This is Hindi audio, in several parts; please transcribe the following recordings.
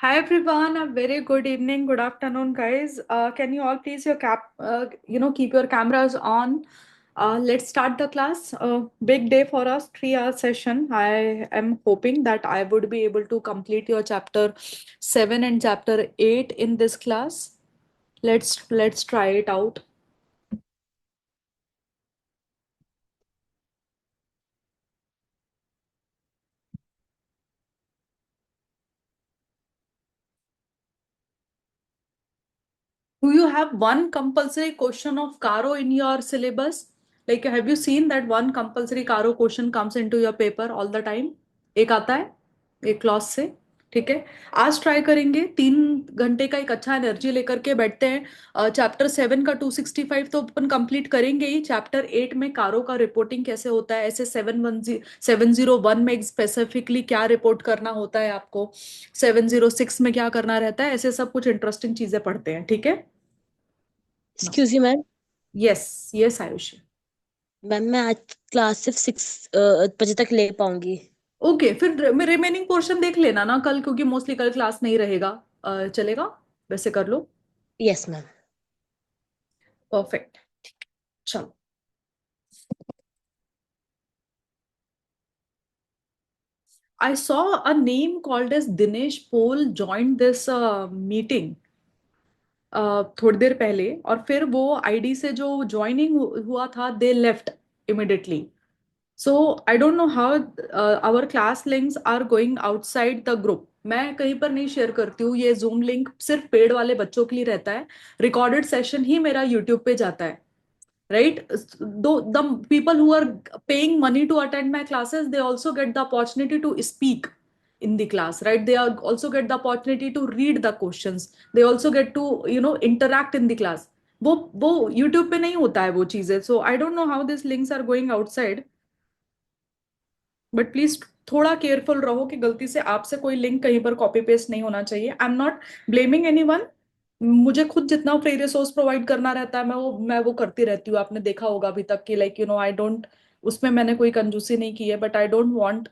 Hi everyone, a very good evening, good afternoon, guys. Can you all please keep your cameras on? Let's start the class. Big day for us, 3 hour session. I am hoping that I would be able to complete your chapter 7 and chapter 8 in this class. Let's try it out. Do you have one compulsory question of Caro in your syllabus? Like, have you seen that one compulsory Caro question comes into your paper all the time? एक आता है एक क्लास से. ठीक है. आज ट्राई करेंगे 3 घंटे का एक अच्छा एनर्जी लेकर के बैठते हैं. चैप्टर 7 का 265 तो अपन कंप्लीट करेंगे ही. चैप्टर 8 में कारो का रिपोर्टिंग कैसे होता है, ऐसे 701 में स्पेसिफिकली क्या रिपोर्ट करना होता है आपको, 706 में क्या करना रहता है, ऐसे सब कुछ इंटरेस्टिंग चीजें पढ़ते हैं. ठीक है. Excuse me ma'am. Yes. Yes Ayushi. Ma'am मैं आज क्लास सिर्फ 6 बजे तक ले पाऊंगी। ओके, फिर रिमेनिंग पोर्शन देख लेना ना कल, क्योंकि मोस्टली कल क्लास नहीं रहेगा. चलेगा, वैसे कर लो. Yes ma'am. परफेक्ट. चलो. I saw a name called as Dinesh Paul joined this meeting थोड़ी देर पहले, और फिर वो आईडी से जो ज्वाइनिंग हुआ था they left immediately. So I don't know how our class links are going outside the group. मैं कहीं पर नहीं शेयर करती हूँ. ये जूम लिंक सिर्फ पेड वाले बच्चों के लिए रहता है. रिकॉर्डेड सेशन ही मेरा यूट्यूब पे जाता है. Right, the people who are paying money to attend my classes, they also get the opportunity to speak in the class, right? They are also get the opportunity to read the questions. They also get to interact in the class. वो YouTube पे नहीं होता है वो चीजें. So I don't know how these links are going outside, but please थोड़ा केयरफुल रहो कि गलती से आपसे कोई लिंक कहीं पर कॉपी पेस्ट नहीं होना चाहिए. I am not blaming anyone. मुझे खुद जितना फ्री रिसोर्स प्रोवाइड करना रहता है मैं वो करती रहती हूँ. आपने देखा होगा अभी तक कि लाइक आई डोंट, उसमें मैंने कोई कंजूसी नहीं की है. बट आई डोंट वांट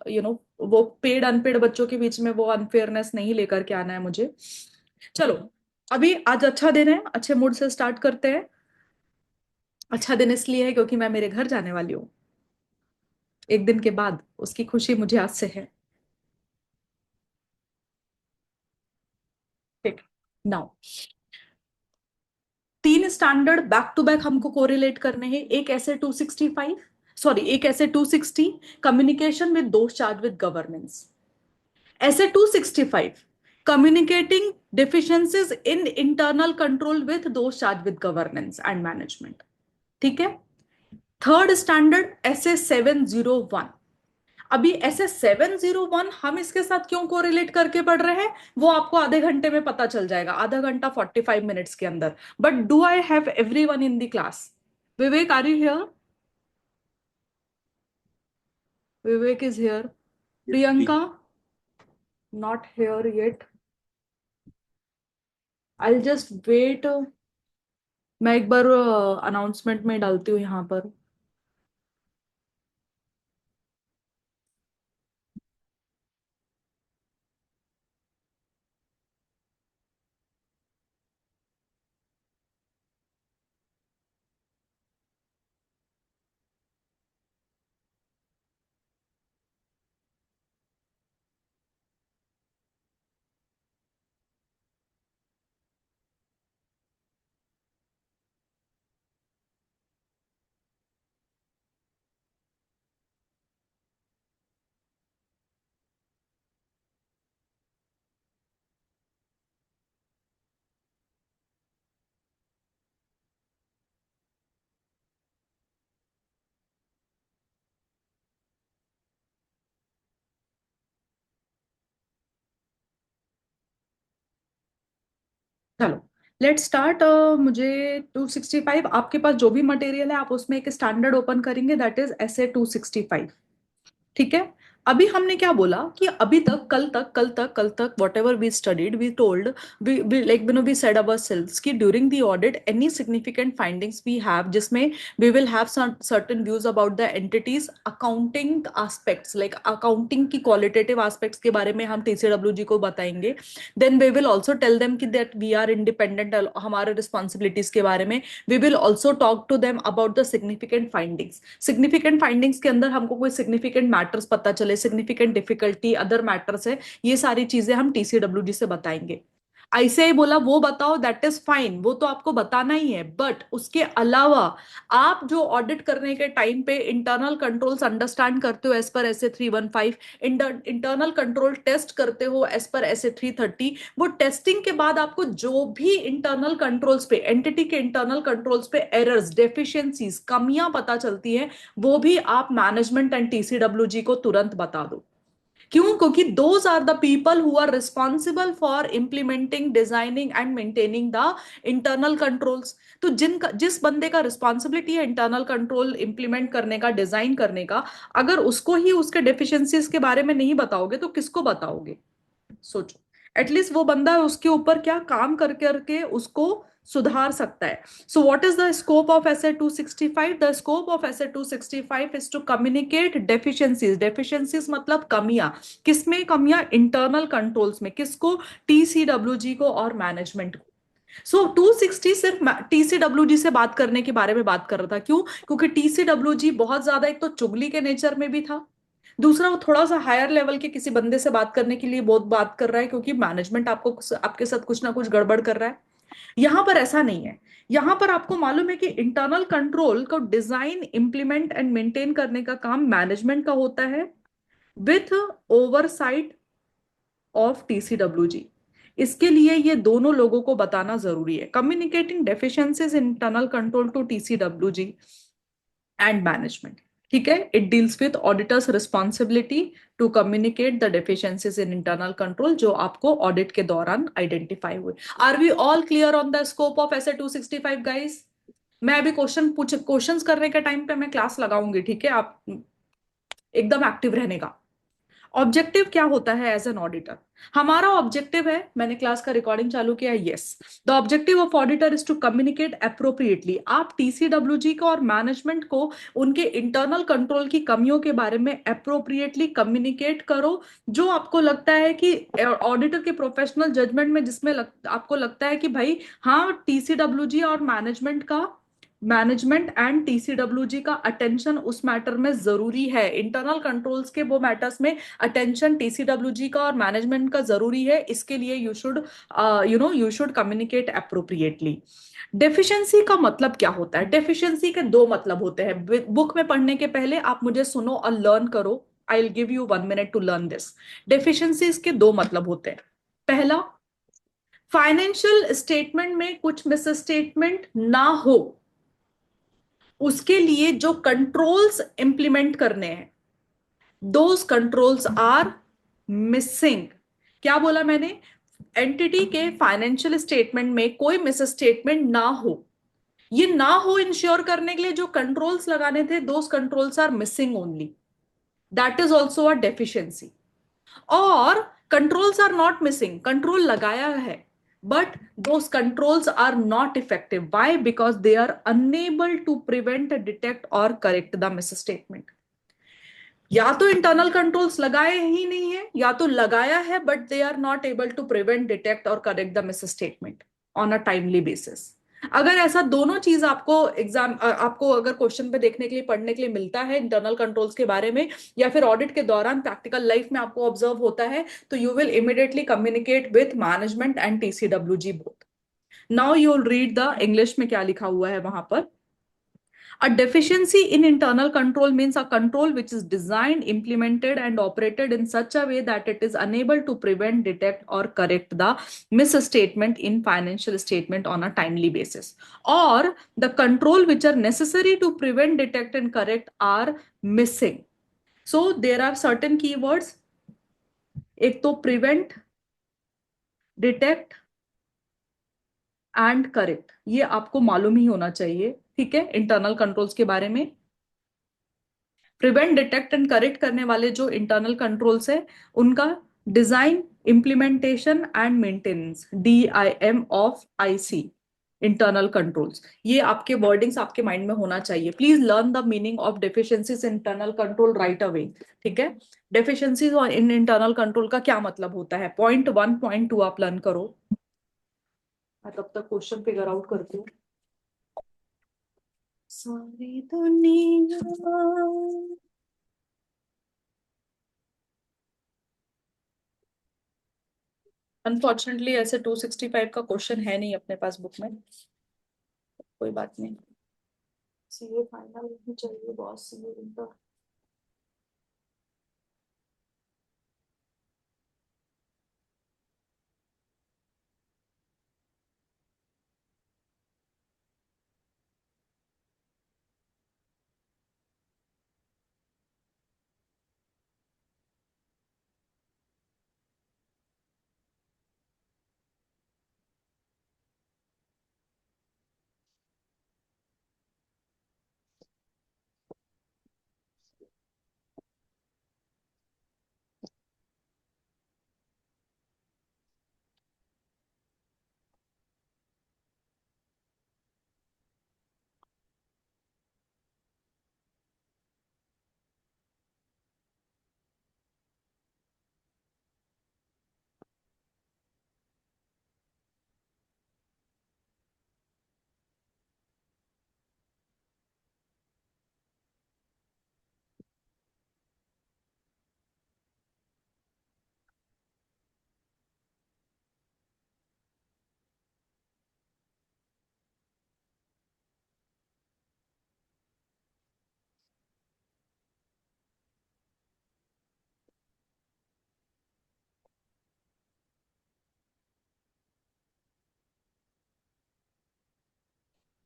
वो पेड अनपेड बच्चों के बीच में वो अनफेयरनेस नहीं लेकर के आना है मुझे. चलो, अभी आज अच्छा दिन है, अच्छे मूड से स्टार्ट करते हैं. अच्छा दिन इसलिए है क्योंकि मैं मेरे घर जाने वाली हूँ एक दिन के बाद. उसकी खुशी मुझे आज से है. ठीक. Now, 3 standard back to back हमको कोरिलेट करने हैं. एक ऐसे 265, सॉरी एक ऐसे 260 communication with those charge with governance. ऐसे 265 communicating deficiencies in internal control with those charge with governance and management. ठीक है. थर्ड स्टैंडर्ड ऐसे 701. अभी ऐसे 701 हम इसके साथ क्यों कोरिलेट करके पढ़ रहे हैं वो आपको आधे घंटे में पता चल जाएगा, आधा घंटा 45 मिनट्स के अंदर. But do I have everyone in the class? Vivek, are you here? Vivek is here. Priyanka, not here yet. I just wait. मैं एक बार अनाउंसमेंट में डालती हूँ यहाँ पर. चलो, लेट्स स्टार्ट. मुझे 265, आपके पास जो भी मटेरियल है आप उसमें एक स्टैंडर्ड ओपन करेंगे, दैट इज ऐसे 265. ठीक है. अभी हमने क्या बोला कि अभी तक, कल तक whatever we studied, we told, we like we said ourselves कि during the audit any significant findings we have, जिसमें we will have certain views about the entities, accounting aspects, like accounting की क्वालिटेटिव एस्पेक्ट्स के बारे में हम टीसीडब्ल्यू जी को बताएंगे। Then we will also tell them कि दैट वी आर इंडिपेंडेंट, हमारे रिस्पॉन्सिबिलिटीज के बारे में। We will also talk to them about the significant findings. Significant findings के अंदर हमको कोई सिग्निफिकेंट मैटर्स पता चले, सिग्निफिकेंट डिफिकल्टी, अदर मैटर्स है, ये सारी चीजें हम टीसीडब्ल्यू जी से बताएंगे। ऐसे ही बोला वो बताओ, दैट इज फाइन, वो तो आपको बताना ही है, बट उसके अलावा आप जो ऑडिट करने के टाइम पे इंटरनल कंट्रोल्स अंडरस्टैंड करते हो एज पर ऐसे 315, इंटरनल कंट्रोल टेस्ट करते हो एज पर ऐसे 330, वो टेस्टिंग के बाद आपको जो भी इंटरनल कंट्रोल्स पे, एंटिटी के इंटरनल कंट्रोल्स पे एरर्स, डेफिशिएंसीज, कमियां पता चलती है, वो भी आप मैनेजमेंट एंड टीसीडब्ल्यू जी को तुरंत बता दो। क्यों? क्योंकि those are the people who are responsible for implementing, designing and maintaining the internal controls. तो जिस बंदे का रिस्पॉन्सिबिलिटी है इंटरनल कंट्रोल इंप्लीमेंट करने का, डिजाइन करने का, अगर उसको ही उसके डेफिशिएंसीज के बारे में नहीं बताओगे तो किसको बताओगे? सोचो। एटलीस्ट वो बंदा उसके ऊपर क्या काम कर करके उसको सुधार सकता है। So what is the scope of SA 265? The scope of SA 265 is to communicate deficiencies. Deficiencies मतलब कमियां। किसमें कमियां? इंटरनल कंट्रोल्स में। किसको? टीसीडब्ल्यू जी को और मैनेजमेंट को। सो 260 सिर्फ टीसीडब्ल्यू जी से बात करने के बारे में बात कर रहा था। क्यों? क्योंकि टीसीडब्ल्यू जी बहुत ज्यादा, एक तो चुगली के नेचर में भी था, दूसरा वो थोड़ा सा हायर लेवल के किसी बंदे से बात करने के लिए बहुत बात कर रहा है, क्योंकि मैनेजमेंट आपको, आपके साथ कुछ ना कुछ गड़बड़ कर रहा है। यहां पर ऐसा नहीं है। यहां पर आपको मालूम है कि इंटरनल कंट्रोल को डिजाइन, इंप्लीमेंट एंड मेंटेन करने का काम मैनेजमेंट का होता है, with oversight of TCWG. इसके लिए ये दोनों लोगों को बताना जरूरी है। Communicating deficiencies internal control to TCWG and management. ठीक है, it deals with auditors responsibility to communicate the deficiencies in internal control जो आपको ऑडिट के दौरान आइडेंटिफाई हुए। Are we all clear on the scope of SA 265 guys? मैं अभी क्वेश्चंस करने के टाइम पे मैं क्लास लगाऊंगी, ठीक है? आप एकदम एक्टिव रहने का। ऑब्जेक्टिव क्या होता है एज एन ऑडिटर? हमारा ऑब्जेक्टिव है, मैंने क्लास का रिकॉर्डिंग चालू किया, yes, the objective of auditor is to communicate appropriately. आप टीसीडब्ल्यू जी को और मैनेजमेंट को उनके इंटरनल कंट्रोल की कमियों के बारे में अप्रोप्रिएटली कम्युनिकेट करो। जो आपको लगता है कि ऑडिटर के प्रोफेशनल जजमेंट में, जिसमें आपको लगता है कि भाई हाँ, टीसीडब्ल्यू जी और मैनेजमेंट एंड टीसीडब्ल्यू जी का अटेंशन उस मैटर में जरूरी है, इंटरनल कंट्रोल्स के वो मैटर्स में अटेंशन टीसीडब्ल्यू जी का और मैनेजमेंट का जरूरी है, इसके लिए you should communicate appropriately. Deficiency का मतलब क्या होता है? डेफिशिएंसी के दो मतलब होते हैं। बुक में पढ़ने के पहले आप मुझे सुनो और लर्न करो। I will give you 1 minute to learn this. Deficiency के दो मतलब होते हैं। पहला, फाइनेंशियल स्टेटमेंट में कुछ मिस स्टेटमेंट ना हो, उसके लिए जो कंट्रोल्स इंप्लीमेंट करने हैं, दोज कंट्रोल्स आर मिसिंग। क्या बोला मैंने? एंटिटी के फाइनेंशियल स्टेटमेंट में कोई मिस स्टेटमेंट ना हो। ये ना हो इंश्योर करने के लिए जो कंट्रोल्स लगाने थे, those controls are missing only. That is also a deficiency. और controls are not missing, control लगाया है, but those controls are not effective. Why? Because they are unable to prevent, detect or correct the misstatement. या तो इंटरनल कंट्रोल्स लगाए ही नहीं है, या तो लगाया है but they are not able to prevent, detect और correct the misstatement on a timely basis. अगर ऐसा दोनों चीज आपको आपको अगर क्वेश्चन पे देखने के लिए, पढ़ने के लिए मिलता है इंटरनल कंट्रोल्स के बारे में, या फिर ऑडिट के दौरान प्रैक्टिकल लाइफ में आपको ऑब्जर्व होता है, तो you will immediately communicate with management and TCWG both. Now you will read the English में क्या लिखा हुआ है वहां पर। A deficiency in internal control means a control which is designed, implemented, and operated in such a way that it is unable to prevent, detect, or correct the misstatement in financial statement on a timely basis. Or the control which are necessary to prevent, detect, and correct are missing. So there are certain keywords. एक तो prevent, detect एंड करेक्ट, ये आपको मालूम ही होना चाहिए, ठीक है, इंटरनल कंट्रोल्स के बारे में। प्रिवेंट, डिटेक्ट एंड करेक्ट करने वाले जो इंटरनल कंट्रोल्स है उनका design, implementation and maintenance, DIM of IC, internal controls. ये आपके वर्डिंग्स आपके माइंड में होना चाहिए। Please learn the meaning of deficiencies internal control right away. ठीक है, डेफिशिएंसीज और इन इंटरनल कंट्रोल का क्या मतलब होता है, पॉइंट 1 पॉइंट 2 आप लर्न करो। मैं तब तक क्वेश्चन फिगर आउट करती हूँ। सारी दुनिया, अनफॉर्चुनेटली ऐसे 265 का क्वेश्चन है नहीं अपने पास बुक में। कोई बात नहीं, सीए फाइनल नहीं चाहिए बॉस, सीए इंटर।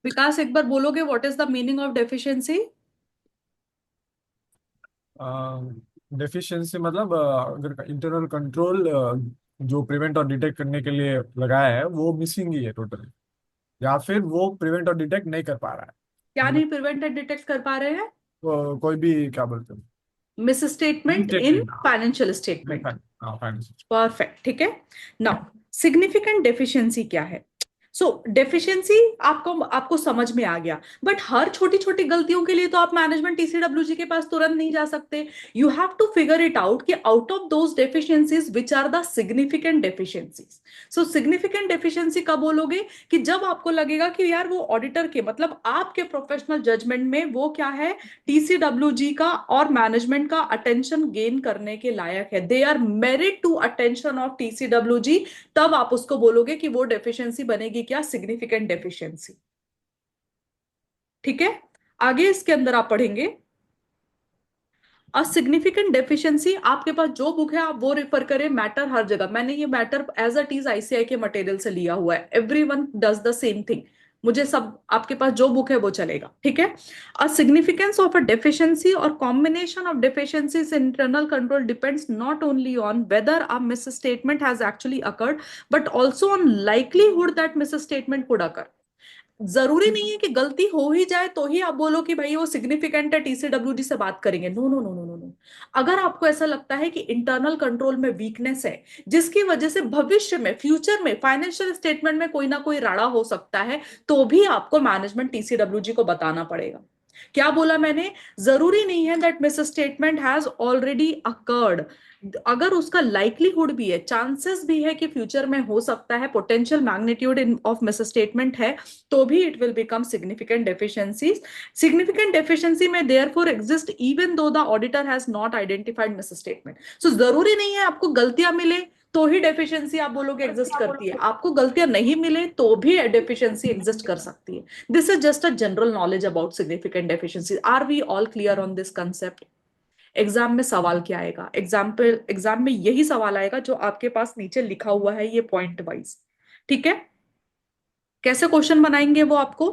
विकास एक बार बोलोगे what is the meaning of deficiency? Deficiency मतलब अगर इंटरनल कंट्रोल जो प्रिवेंट और डिटेक्ट करने के लिए लगाया है वो मिसिंग ही है टोटली, या फिर वो प्रिवेंट और डिटेक्ट नहीं कर पा रहा क्या है। नहीं प्रिवेंट एंड डिटेक्ट कर पा रहे हैं? कोई भी क्या बोलते हैं, miss statement in statement. Financial नहीं, स्टेटमेंट। फाइन। हाँ, फाइन। परफेक्ट, ठीक है। नाउ सिग्निफिकेंट डेफिशिएंसी क्या है? सो डेफिशिएंसी आपको आपको समझ में आ गया, बट हर छोटी छोटी गलतियों के लिए तो आप मैनेजमेंट TCWG के पास तुरंत नहीं जा सकते। You have to figure it out कि out of those deficiencies which are the significant deficiencies. So significant deficiency कब बोलोगे? कि जब आपको लगेगा कि यार वो ऑडिटर के मतलब आपके प्रोफेशनल जजमेंट में वो क्या है, TCWG का और मैनेजमेंट का अटेंशन गेन करने के लायक है, they are merit to attention of TCWG। तब आप उसको बोलोगे कि वो डेफिशिएंसी बनेगी क्या, सिग्निफिकेंट डेफिशिएंसी। ठीक है, आगे इसके अंदर आप पढ़ेंगे अ सिग्निफिकेंट डेफिशिएंसी। आपके पास जो बुक है आप वो रेफर करें, मैटर हर जगह। मैंने ये मैटर एज अ टीज ICI के मटेरियल से लिया हुआ है, everyone does the same thing. मुझे सब, आपके पास जो बुक है वो चलेगा। ठीक है, a significance of a deficiency और combination of deficiencies in internal control depends not only on whether a misstatement has actually occurred but also on likelihood that misstatement could occur. जरूरी नहीं है कि गलती हो ही जाए तो ही आप बोलो कि भाई वो सिग्निफिकेंट है, TCWG से बात करेंगे। No no no no no no. अगर आपको ऐसा लगता है कि इंटरनल कंट्रोल में वीकनेस है जिसकी वजह से भविष्य में, फ्यूचर में फाइनेंशियल स्टेटमेंट में कोई ना कोई राड़ा हो सकता है, तो भी आपको मैनेजमेंट TCWG को बताना पड़ेगा। क्या बोला मैंने? जरूरी नहीं है that misstatement has already occurred. अगर उसका लाइकलीहुड भी है, चांसेस भी है कि फ्यूचर में हो सकता है, potential magnitude in of misstatement है, तो भी it will become significant deficiencies. Significant deficiency में therefore exist even though the auditor has not identified misstatement. So जरूरी नहीं है आपको गलतियां मिले तो ही डेफिशिएंसी आप बोलोगे एग्जिस्ट करती है, आपको गलतियां नहीं मिले तो भी डेफिशिएंसी एग्जिस्ट कर सकती है। This is just a general knowledge about significant deficiency. Are we all clear on this concept? Exam में सवाल क्या आएगा? एग्जाम में यही सवाल आएगा जो आपके पास नीचे लिखा हुआ है, ये पॉइंट वाइज। ठीक है, कैसे क्वेश्चन बनाएंगे वो आपको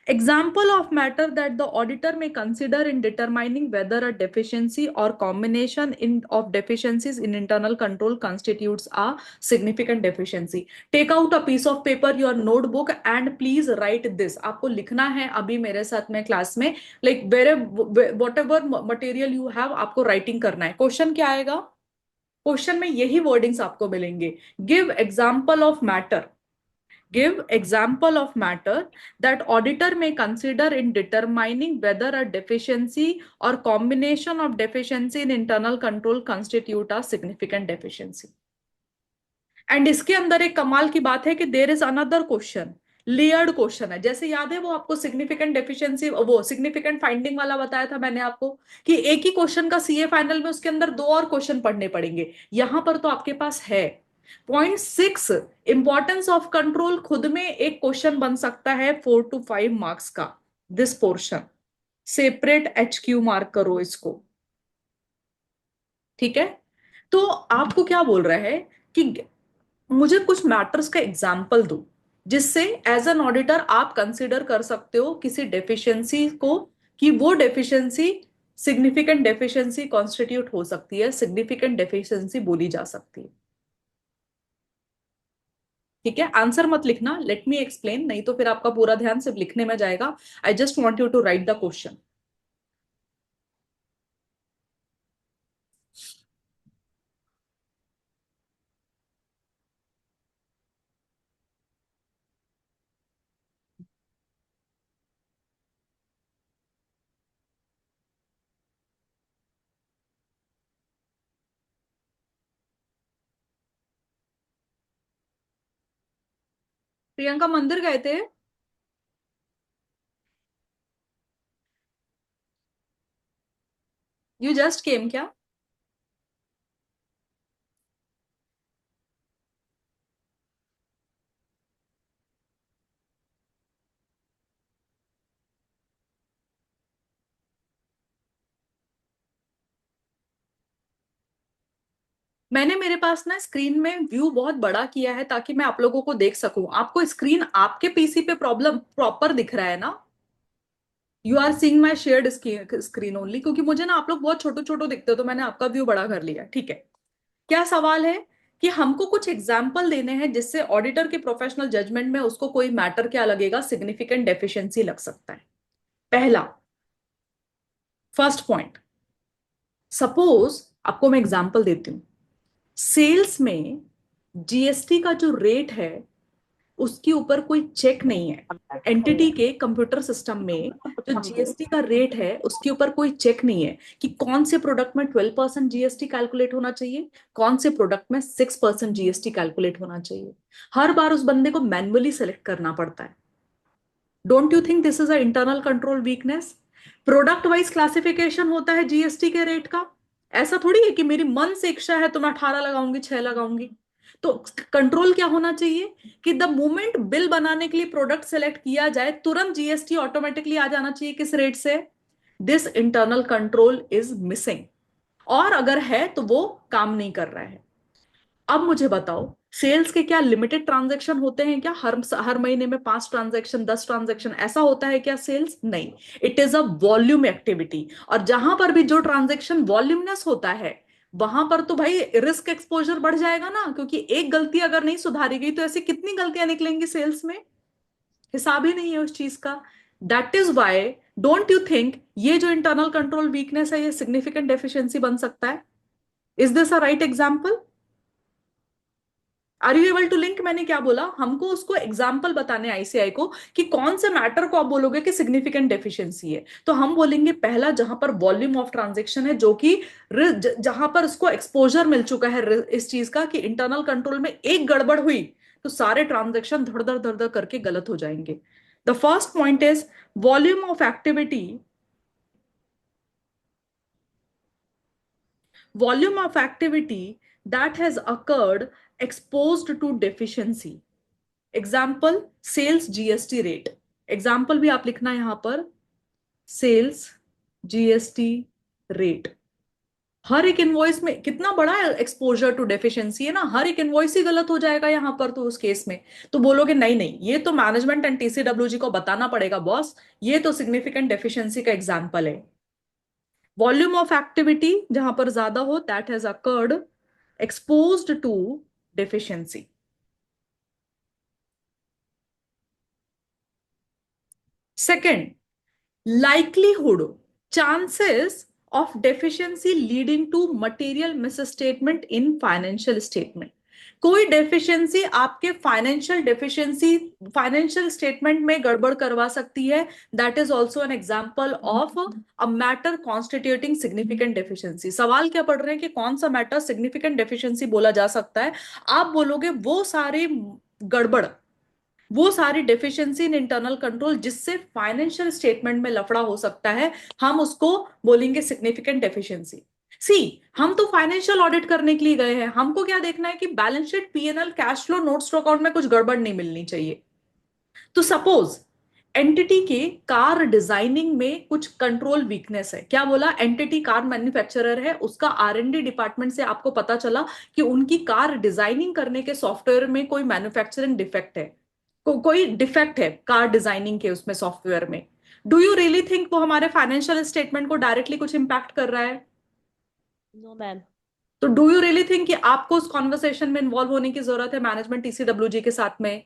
Example of matter that the auditor may consider in determining whether a deficiency or combination of deficiencies in internal control constitutes a significant deficiency. Take out a piece of paper, your notebook, and please write this. आपको लिखना है अभी मेरे साथ में क्लास में, like whatever material you have, आपको writing करना है. क्वेश्चन क्या आएगा? क्वेश्चन में यही वर्डिंग्स आपको मिलेंगे. Give example of matter. Give example of matter that auditor may consider in determining whether a deficiency or combination of deficiency in internal control constitute a significant deficiency. And इसके अंदर एक कमाल की बात है कि देर is another question, layered question है. जैसे याद है वो आपको सिग्निफिकेंट डेफिशिएंसी, वो सिग्निफिकेंट फाइंडिंग वाला बताया था मैंने आपको कि एक ही क्वेश्चन का सीए फाइनल में उसके अंदर दो और क्वेश्चन पढ़ने पड़ेंगे. यहां पर तो आपके पास है. .6 इंपॉर्टेंस ऑफ कंट्रोल खुद में एक क्वेश्चन बन सकता है 4 to 5 मार्क्स का. This portion separate HQ mark करो इसको. ठीक है. तो आपको क्या बोल रहा है कि मुझे कुछ मैटर्स का एग्जाम्पल दो जिससे एज एन ऑडिटर आप कंसिडर कर सकते हो किसी डेफिशिएंसी को कि वो डेफिशिएंसी सिग्निफिकेंट डेफिशिएंसी कॉन्स्टिट्यूट हो सकती है, सिग्निफिकेंट डेफिशिएंसी बोली जा सकती है. ठीक है. आंसर मत लिखना, लेट मी एक्सप्लेन, नहीं तो फिर आपका पूरा ध्यान सिर्फ लिखने में जाएगा. I just want you to write the question. Priyanka मंदिर गए थे? यू जस्ट केम क्या? मैंने मेरे पास ना स्क्रीन में व्यू बहुत बड़ा किया है ताकि मैं आप लोगों को देख सकूं. आपको स्क्रीन आपके पीसी पे प्रॉब्लम प्रॉपर दिख रहा है ना? You are seeing my shared screen only, क्योंकि मुझे ना आप लोग बहुत छोटो छोटो दिखते हो तो मैंने आपका व्यू बड़ा कर लिया. ठीक है. क्या सवाल है कि हमको कुछ एग्जाम्पल देने हैं जिससे ऑडिटर के प्रोफेशनल जजमेंट में उसको कोई मैटर क्या लगेगा, सिग्निफिकेंट डेफिशिएंसी लग सकता है. पहला, फर्स्ट पॉइंट, सपोज आपको मैं एग्जाम्पल देती हूं. सेल्स में जीएसटी का जो रेट है उसके ऊपर कोई चेक नहीं है. एंटिटी के कंप्यूटर सिस्टम में जो जीएसटी का रेट है उसके ऊपर कोई चेक नहीं है कि कौन से प्रोडक्ट में 12% जीएसटी कैलकुलेट होना चाहिए, कौन से प्रोडक्ट में 6% जीएसटी कैलकुलेट होना चाहिए. हर बार उस बंदे को मैन्युअली सेलेक्ट करना पड़ता है. Don't you think this is a internal control weakness? Product wise classification होता है जीएसटी के रेट का. ऐसा थोड़ी है कि मेरी मन से इच्छा है तो मैं 18 लगाऊंगी, 6 लगाऊंगी. तो कंट्रोल क्या होना चाहिए कि द मोमेंट बिल बनाने के लिए प्रोडक्ट सेलेक्ट किया जाए तुरंत जीएसटी ऑटोमेटिकली आ जाना चाहिए. किस रेट से? This internal control is missing. और अगर है तो वो काम नहीं कर रहा है. अब मुझे बताओ, सेल्स के क्या लिमिटेड ट्रांजैक्शन होते हैं क्या? हर हर महीने में 5 ट्रांजैक्शन, 10 ट्रांजैक्शन ऐसा होता है क्या सेल्स? नहीं. It is a volume activity. और जहां पर भी जो ट्रांजैक्शन वॉल्यूमनेस होता है वहां पर तो भाई रिस्क एक्सपोजर बढ़ जाएगा ना, क्योंकि एक गलती अगर नहीं सुधारी गई तो ऐसी कितनी गलतियां निकलेंगी सेल्स में, हिसाब ही नहीं है उस चीज का. That is why don't you think ये जो इंटरनल कंट्रोल वीकनेस है ये सिग्निफिकेंट डेफिशिएंसी बन सकता है? Is this a right example? Are you able to link? मैंने क्या बोला? हमको उसको एग्जाम्पल बताने आईसीआई को कि कौन से मैटर को आप बोलोगे कि सिग्निफिकेंट डेफिशिएंसी है. तो हम बोलेंगे पहला जहां पर वॉल्यूम ऑफ ट्रांजेक्शन है, जो कि जहां पर उसको एक्सपोजर मिल चुका है इस चीज का कि इंटरनल कंट्रोल में एक गड़बड़ हुई तो सारे ट्रांजेक्शन धड़ धड़ धड़ धड़ करके गलत हो जाएंगे. The first point is volume of activity. Volume of activity that has occurred exposed to deficiency. Example, sales GST rate. Example भी आप लिखना यहां पर, सेल्स जीएसटी रेट. हर एक इनवॉइस में कितना बड़ा एक्सपोजर टू डेफिशिएंसी है ना, हर एक इनवॉइस ही गलत हो जाएगा यहां पर, तो उस केस में तो बोलोगे नहीं नहीं, ये तो मैनेजमेंट एंड टीसीडब्ल्यूजी को बताना पड़ेगा बॉस, ये तो सिग्निफिकेंट डेफिशिएंसी का एग्जांपल है। वॉल्यूम ऑफ एक्टिविटी जहां पर ज्यादा हो, that has occurred exposed to deficiency. Second, likelihood, chances of deficiency leading to material misstatement in financial statement। कोई डेफिशिएंसी आपके फाइनेंशियल स्टेटमेंट में गड़बड़ करवा सकती है, that is also an example of a matter constituting significant deficiency. सवाल क्या पढ़ रहे हैं कि कौन सा मैटर सिग्निफिकेंट डेफिशिएंसी बोला जा सकता है, आप बोलोगे वो सारे गड़बड़, वो सारी डेफिशिएंसी इन इंटरनल कंट्रोल जिससे फाइनेंशियल स्टेटमेंट में लफड़ा हो सकता है, हम उसको बोलेंगे सिग्निफिकेंट डेफिशिएंसी। सी, हम तो फाइनेंशियल ऑडिट करने के लिए गए हैं, हमको क्या देखना है कि balance sheet, PNL, cash flow, notes to account में कुछ गड़बड़ नहीं मिलनी चाहिए। तो सपोज एंटिटी के कार डिजाइनिंग में कुछ कंट्रोल वीकनेस है, क्या बोला, एंटिटी कार मैन्युफैक्चरर है, उसका आर&डी डिपार्टमेंट से आपको पता चला कि उनकी कार डिजाइनिंग करने के सॉफ्टवेयर में कोई मैन्युफैक्चरिंग डिफेक्ट है, कोई डिफेक्ट है कार डिजाइनिंग के उसमें सॉफ्टवेयर में। डू यू रियली थिंक वो हमारे फाइनेंशियल स्टेटमेंट को डायरेक्टली कुछ इंपैक्ट कर रहा है? No ma'am. तो डू यू रियली थिंक कि आपको उस कॉन्वर्सेशन में इन्वॉल्व होने की जरूरत है मैनेजमेंट टीसीडब्ल्यूजी के साथ में?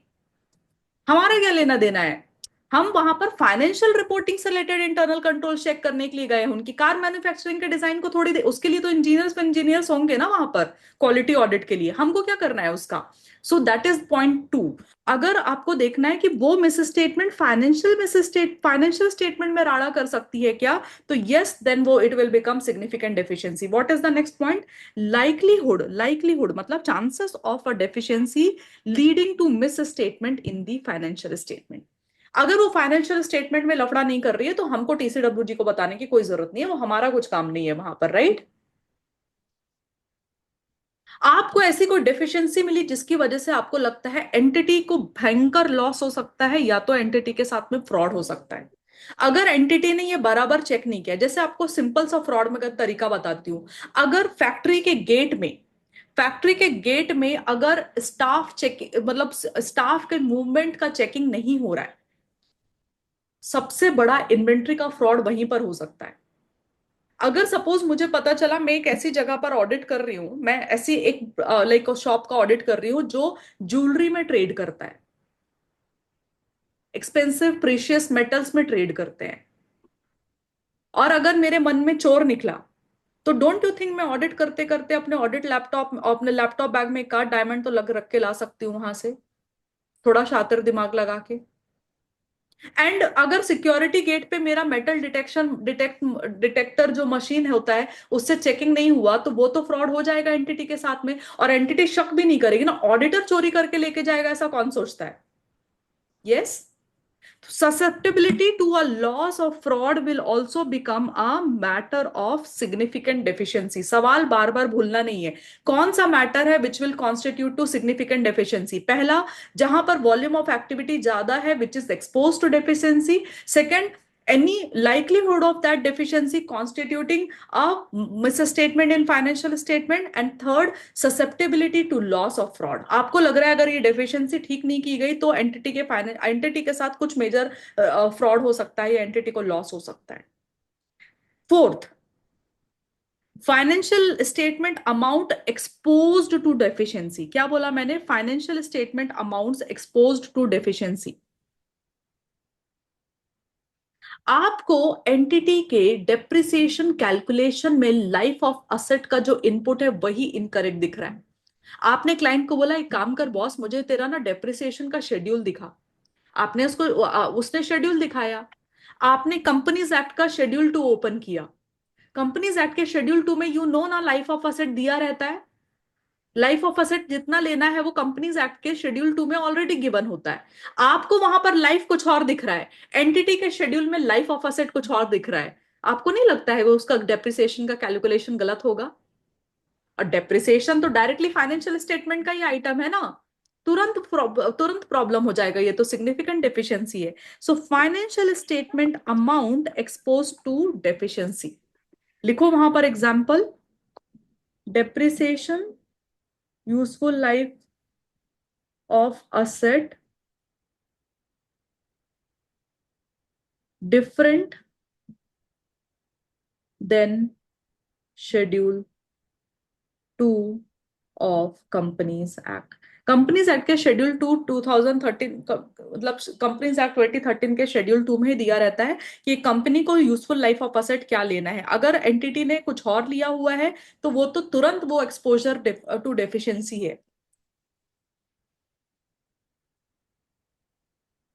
हमारा क्या लेना देना है? हम वहां पर फाइनेंशियल रिपोर्टिंग से रिलेटेड इंटरनल कंट्रोल चेक करने के लिए गए हैं, उनकी कार मैन्युफैक्चरिंग के डिजाइन को थोड़ी उसके लिए तो इंजीनियर्स होंगे ना वहां पर क्वालिटी ऑडिट के लिए, हमको क्या करना है उसका? So that is point two. अगर आपको देखना है कि वो मिस स्टेटमेंट फाइनेंशियल स्टेटमेंट में राड़ा कर सकती है क्या, तो यस, देन वो it will become significant deficiency. What is the next point? Likelihood मतलब chances of a deficiency leading to misstatement in the financial statement. अगर वो फाइनेंशियल स्टेटमेंट में लफड़ा नहीं कर रही है तो हमको टीसीडब्ल्यूजी को बताने की कोई जरूरत नहीं है, वो हमारा कुछ काम नहीं है वहां पर, राइट? आपको ऐसी कोई डेफिशिएंसी मिली जिसकी वजह से आपको लगता है एंटिटी को भयंकर लॉस हो सकता है, या तो एंटिटी के साथ में फ्रॉड हो सकता है। अगर एंटिटी ने ये बराबर चेक नहीं किया, जैसे आपको सिंपल सा फ्रॉड में का तरीका बताती हूं, अगर फैक्ट्री के गेट में अगर स्टाफ चेक मतलब स्टाफ के मूवमेंट का चेकिंग नहीं हो रहा है, सबसे बड़ा इन्वेंट्री का फ्रॉड वहीं पर हो सकता है। अगर सपोज मुझे पता चला मैं एक ऐसी जगह पर ऑडिट कर रही हूं, मैं ऐसी एक लाइक शॉप का ऑडिट कर रही हूं जो ज्वेलरी में ट्रेड करता है, एक्सपेंसिव प्रीशियस मेटल्स में ट्रेड करते हैं, और अगर मेरे मन में चोर निकला, तो डोंट यू थिंक मैं ऑडिट करते करते अपने लैपटॉप बैग में एक आध डायमंड तो लग रख के ला सकती हूँ वहां से, थोड़ा शातिर दिमाग लगा के? एंड अगर सिक्योरिटी गेट पे मेरा मेटल डिटेक्टर जो मशीन होता है उससे चेकिंग नहीं हुआ, तो वो तो फ्रॉड हो जाएगा एंटिटी के साथ में, और एंटिटी शक भी नहीं करेगी ना, ऑडिटर चोरी करके लेके जाएगा ऐसा कौन सोचता है? Yes, susceptibility to a loss of fraud will also become a matter of significant deficiency। सवाल बार बार भूलना नहीं है, कौन सा मैटर है which will constitute to significant deficiency? पहला, जहां पर वॉल्यूम ऑफ एक्टिविटी ज्यादा है which is exposed to deficiency। Second, any likelihood of that deficiency constituting a misstatement in financial statement, and third, susceptibility to loss of fraud। आपको लग रहा है अगर ये डेफिशिएंसी ठीक नहीं की गई तो एंटिटी के साथ कुछ मेजर फ्रॉड हो सकता है या एंटिटी को लॉस हो सकता है। Fourth, financial statement amount exposed to deficiency. क्या बोला मैंने? Financial statement amounts exposed to deficiency. आपको एंटिटी के डेप्रिसिएशन कैलकुलेशन में लाइफ ऑफ असेट का जो इनपुट है वही इनकरेक्ट दिख रहा है। आपने क्लाइंट को बोला एक काम कर बॉस, मुझे तेरा ना डेप्रिसिएशन का शेड्यूल दिखा, आपने उसने शेड्यूल दिखाया। आपने कंपनीज एक्ट का शेड्यूल 2 ओपन किया, कंपनीज एक्ट के शेड्यूल 2 में यू नो ना लाइफ ऑफ असेट दिया रहता है, लाइफ ऑफ असेट जितना लेना है वो कंपनीज एक्ट के शेड्यूल 2 में ऑलरेडी गिवन होता है। आपको वहां पर लाइफ कुछ और दिख रहा है, एंटिटी के शेड्यूल में लाइफ ऑफ असेट कुछ और दिख रहा है। आपको नहीं लगता है वो उसका डेप्रिसिएशन का कैलकुलेशन गलत होगा? और डेप्रिसिएशन तो डायरेक्टली फाइनेंशियल स्टेटमेंट का ही आइटम है ना, तुरंत प्रॉब्लम हो जाएगा, ये तो सिग्निफिकेंट डेफिशिएंसी है। So financial statement amount expose to deficiency, लिखो वहां पर example. depreciation, useful life of asset different than schedule 2 of Companies Act. Companies Act के शेड्यूल टू 2013, मतलब कंपनीज एक्ट 2013 के शेड्यूल 2 में ही दिया रहता है कि कंपनी को यूजफुल लाइफ ऑफ असेट क्या लेना है। अगर एंटिटी ने कुछ और लिया हुआ है तो वो तो तुरंत वो एक्सपोजर टू डेफिशिएंसी है।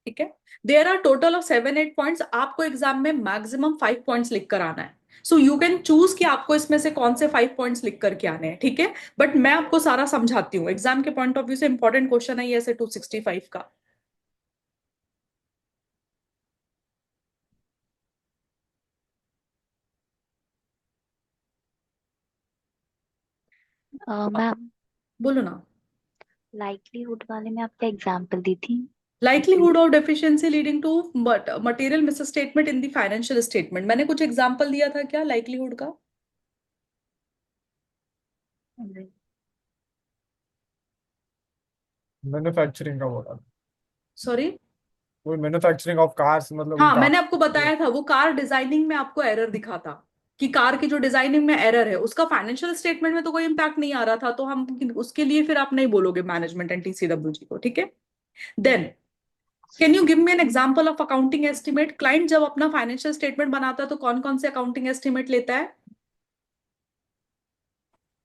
ठीक है। There are total of 7-8 points. आपको एग्जाम में मैक्सिमम 5 पॉइंट्स लिख कर आना है। सो यू कैन चूज कि आपको इसमें से कौन से 5 पॉइंट्स लिख करके आने हैं। ठीक है, बट मैं आपको सारा समझाती हूँ। एग्जाम के पॉइंट ऑफ व्यू से इंपॉर्टेंट क्वेश्चन है ये ऐसे 265 का। मैम, बोलो ना। लाइक्लीहुड वाले में आपने एग्जांपल दी थी। likelihood of deficiency leading to material misstatement in the financial statement, मैंने कुछ एग्जांपल दिया था क्या likelihood का? मैन्युफैक्चरिंग का बोला। सॉरी। वो मैन्युफैक्चरिंग ऑफ कार्स, मतलब उन हाँ, कार। मैंने आपको बताया था वो कार डिजाइनिंग में आपको एरर दिखा था कि कार की जो डिजाइनिंग में एरर है उसका फाइनेंशियल स्टेटमेंट में तो कोई इम्पैक्ट नहीं आ रहा था, तो हम उसके लिए फिर आप नहीं बोलोगे मैनेजमेंट एंड टीसीडब्ल्यूजी को। ठीक है। Then can you give me an example of accounting estimate? Client जब अपना फाइनेंशियल स्टेटमेंट बनाता है तो कौन कौन से अकाउंटिंग एस्टिमेट लेता है?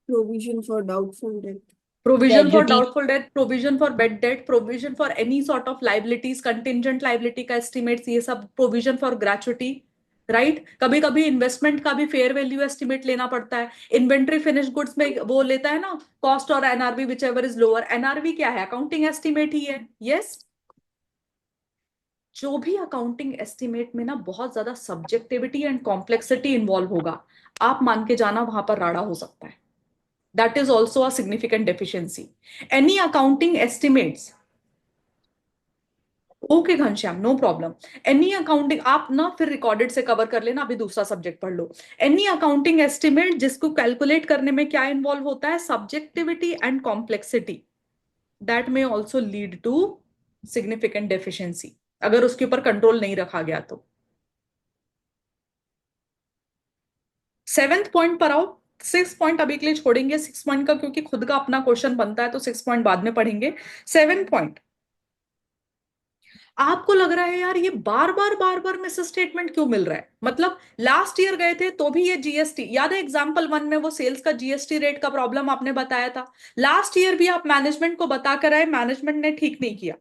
Provision for doubtful debt. Provision for Gratuity. Doubtful debt, provision for bed date, provision for any sort of liabilities, contingent liability का एस्टिमेट्स, ये सब प्रोविजन फॉर ग्रेचुटी। राइट। कभी कभी इन्वेस्टमेंट का भी फेयर वैल्यू एस्टिमेट लेना पड़ता है। इन्वेंट्री फिनिश गुड्स में वो लेता है ना कॉस्ट और NRV which ever is lower. NRV क्या है? अकाउंटिंग एस्टिमेट ही है। यस। जो भी अकाउंटिंग एस्टिमेट में ना बहुत ज्यादा सब्जेक्टिविटी एंड कॉम्प्लेक्सिटी इन्वॉल्व होगा, आप मान के जाना वहां पर राड़ा हो सकता है। That is also a significant deficiency. Any accounting estimates, okay Ghanshyam, no problem. Any accounting आप ना फिर रिकॉर्डेड से कवर कर लेना, अभी दूसरा सब्जेक्ट पढ़ लो। एनी अकाउंटिंग एस्टिमेट जिसको कैलकुलेट करने में क्या इन्वॉल्व होता है? Subjectivity and complexity. दैट में also lead to significant deficiency अगर उसके ऊपर कंट्रोल नहीं रखा गया तो। 7th पॉइंट पर आओ। 6 पॉइंट अभी के लिए छोड़ेंगे 6 पॉइंट का, क्योंकि खुद का अपना क्वेश्चन बनता है, तो 6 पॉइंट बाद में पढ़ेंगे। 7 पॉइंट, आपको लग रहा है यार ये बार बार मिस स्टेटमेंट क्यों मिल रहा है? मतलब लास्ट ईयर गए थे तो भी ये जीएसटी याद है, एग्जाम्पल 1 में वो सेल्स का जीएसटी रेट का प्रॉब्लम आपने बताया था। लास्ट ईयर भी आप मैनेजमेंट को बता कर आए, मैनेजमेंट ने ठीक नहीं किया।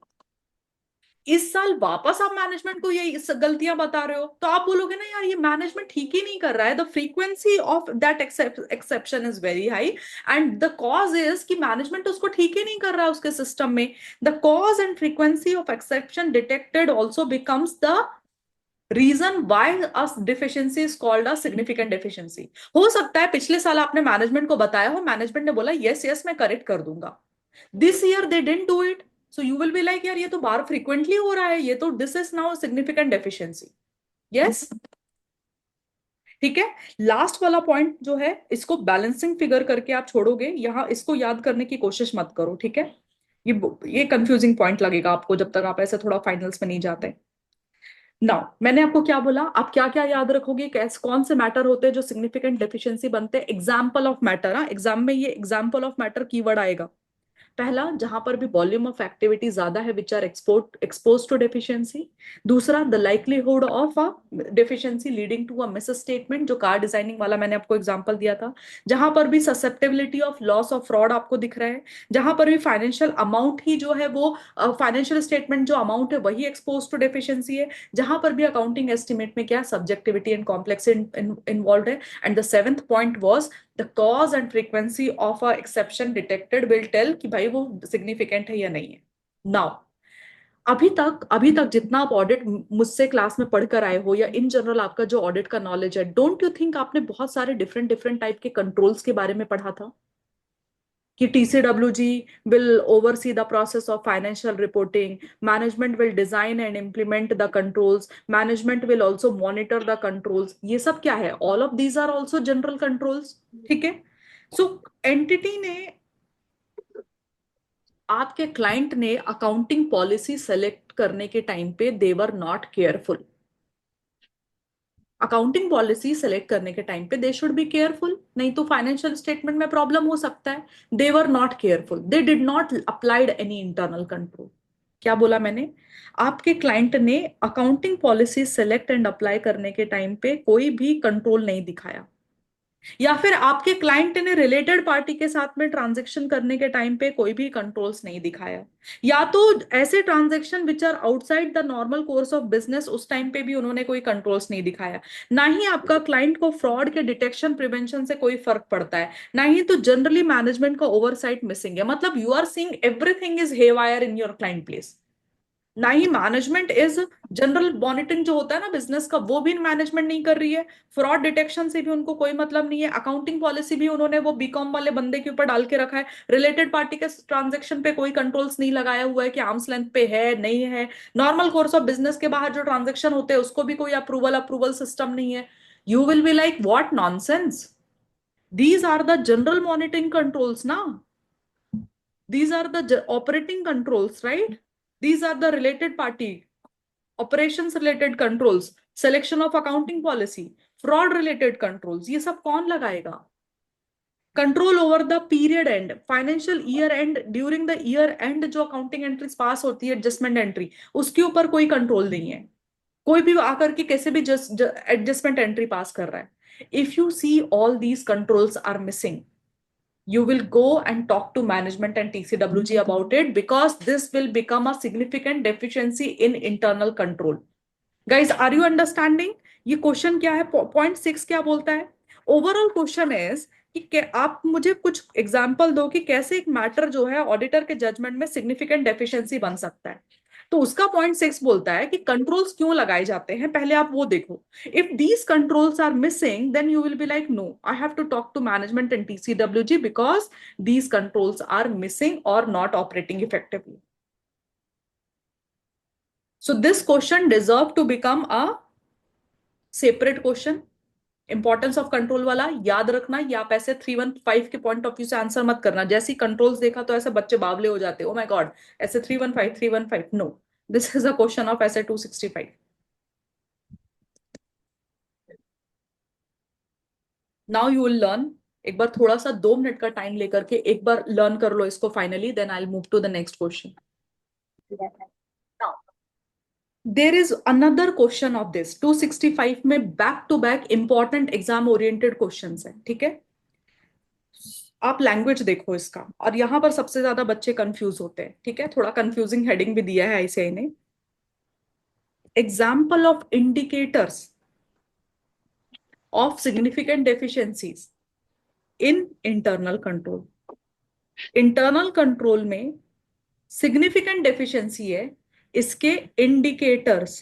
इस साल वापस आप मैनेजमेंट को ये गलतियां बता रहे हो, तो आप बोलोगे ना यार ये मैनेजमेंट ठीक ही नहीं कर रहा है। The frequency of that exception is very high and the cause is कि मैनेजमेंट उसको ठीक ही नहीं कर रहा है उसके सिस्टम में। The cause and frequency of exception detected also becomes the reason why a deficiency is called a significant deficiency. हो सकता है पिछले साल आपने मैनेजमेंट को बताया हो, मैनेजमेंट ने बोला यस यस मैं करेक्ट कर दूंगा। This year they didn't do it, so you will be like यार ये तो बार फ्रीक्वेंटली हो रहा है, ये तो this is now significant deficiency. Yes. ठीक है। लास्ट वाला पॉइंट जो है इसको बैलेंसिंग फिगर करके आप छोड़ोगे, यहां इसको याद करने की कोशिश मत करो। ठीक है। ये कंफ्यूजिंग पॉइंट लगेगा आपको जब तक आप ऐसे थोड़ा फाइनल्स में नहीं जाते। नाउ मैंने आपको क्या बोला, आप क्या क्या याद रखोगे, कैसे कौन से मैटर होते हैं जो सिग्निफिकेंट डेफिशिएंसी बनते हैं? Example of matter. हाँ, एग्जाम में ये एग्जाम्पल ऑफ मैटर कीवर्ड आएगा। पहला, जहां पर भी वॉल्यूम ऑफ एक्टिविटी ज्यादा है which are expose to deficiency. दूसरा, the likelihood of a deficiency leading to a misstatement, जो कार डिजाइनिंग वाला मैंने आपको एग्जांपल दिया था। जहां पर भी susceptibility of loss of fraud आपको दिख रहा है। जहां पर भी फाइनेंशियल अमाउंट ही जो है वो फाइनेंशियल स्टेटमेंट जो अमाउंट है वही एक्सपोज टू डेफिशिएंसी है। जहां पर भी अकाउंटिंग एस्टिमेट में क्या सब्जेक्टिविटी एंड कॉम्प्लेक्स इन्वॉल्व है। And the 7th point was the cause and frequency of a exception detected will tell कि भाई वो significant है या नहीं है। Now, अभी तक जितना आप ऑडिट मुझसे क्लास में पढ़कर आए हो या इन जनरल आपका जो ऑडिट का नॉलेज है, डोंट यू थिंक आपने बहुत सारे डिफरेंट डिफरेंट टाइप के कंट्रोल्स के बारे में पढ़ा था कि TCWG will oversee the process of financial reporting, management will design and implement the controls, management will also monitor the controls। ये सब क्या है? All of these are also general controls। ठीक है। सो एंटिटी ने, आपके क्लाइंट ने अकाउंटिंग पॉलिसी सेलेक्ट करने के टाइम पे they were not careful. Accounting policy select करने के टाइम पे दे शुड बी केयरफुल, नहीं तो फाइनेंशियल स्टेटमेंट में प्रॉब्लम हो सकता है। They were not careful, they did not applied any internal control. क्या बोला मैंने? आपके क्लाइंट ने accounting policy select and apply करने के टाइम पे कोई भी कंट्रोल नहीं दिखाया, या फिर आपके क्लाइंट ने रिलेटेड पार्टी के साथ में ट्रांजेक्शन करने के टाइम पे कोई भी कंट्रोल्स नहीं दिखाया, या तो ऐसे transaction which are outside the normal course of business उस टाइम पे भी उन्होंने कोई कंट्रोल्स नहीं दिखाया। ना ही आपका क्लाइंट को फ्रॉड के डिटेक्शन प्रिवेंशन से कोई फर्क पड़ता है, ना ही तो जनरली मैनेजमेंट का ओवरसाइट मिसिंग है। मतलब you are seeing everything is haywire in your client place. ना ही मैनेजमेंट इज, जनरल मॉनिटरिंग जो होता है ना बिजनेस का, वो भी मैनेजमेंट नहीं कर रही है। फ्रॉड डिटेक्शन से भी उनको कोई मतलब नहीं है। अकाउंटिंग पॉलिसी भी उन्होंने वो बीकॉम वाले बंदे के ऊपर डाल के रखा है। रिलेटेड पार्टी के ट्रांजेक्शन पे कोई कंट्रोल्स नहीं लगाया हुआ है कि आर्म्स लेंथ पे है नहीं है। नॉर्मल कोर्स ऑफ बिजनेस के बाहर जो ट्रांजेक्शन होते हैं उसको भी कोई अप्रूवल अप्रूवल सिस्टम नहीं है। You will be like what nonsense, these are the general monitoring controls ना, these are the operating controls, right? These are the related party operations related controls, selection of accounting policy, fraud related controls, ये सब कौन लगाएगा? Control over the period and, financial year and, during the year and जो अकाउंटिंग एंट्रीज पास होती है एडजस्टमेंट एंट्री, उसके ऊपर कोई कंट्रोल नहीं है। कोई भी आकर के कैसे भी एडजस्टमेंट एंट्री पास कर रहा है। If you see all these controls are missing, you will go and talk to management and TCWG about it, because this will become a significant deficiency in internal control. Guys, are you understanding? ये क्वेश्चन क्या है, पॉइंट सिक्स क्या बोलता है? ओवरऑल क्वेश्चन इज कि आप मुझे कुछ एग्जांपल दो कि कैसे एक मैटर जो है ऑडिटर के जजमेंट में सिग्निफिकेंट डेफिशिएंसी बन सकता है। तो उसका पॉइंट सिक्स बोलता है कि कंट्रोल्स क्यों लगाए जाते हैं, पहले आप वो देखो। If these controls are missing then you will be like no, I have to talk to management and TCWG because these controls are missing और not operating effectively. So this question deserve to become a separate question। Importance of control वाला याद रखना, या आप ऐसे 315 के पॉइंट ऑफ व्यू से आंसर मत करना। जैसे कंट्रोल्स देखा तो ऐसे बच्चे बावले हो जाते, oh my God SA 315 315, no, this is a question of SA 265। Now you will learn, एक बार थोड़ा सा 2 मिनट का टाइम लेकर के एक बार लर्न कर लो इसको finally, then I will move to the next question. There is another question of this 265 में, back to back important exam oriented questions है, ठीक है? आप लैंग्वेज देखो इसका, और यहां पर सबसे ज्यादा बच्चे कंफ्यूज होते हैं, ठीक है? थोड़ा कंफ्यूजिंग हेडिंग भी दिया है आईसीआई ने। Example of indicators of significant deficiencies in internal control. Internal control में सिग्निफिकेंट डेफिशिएंसी है, इसके इंडिकेटर्स।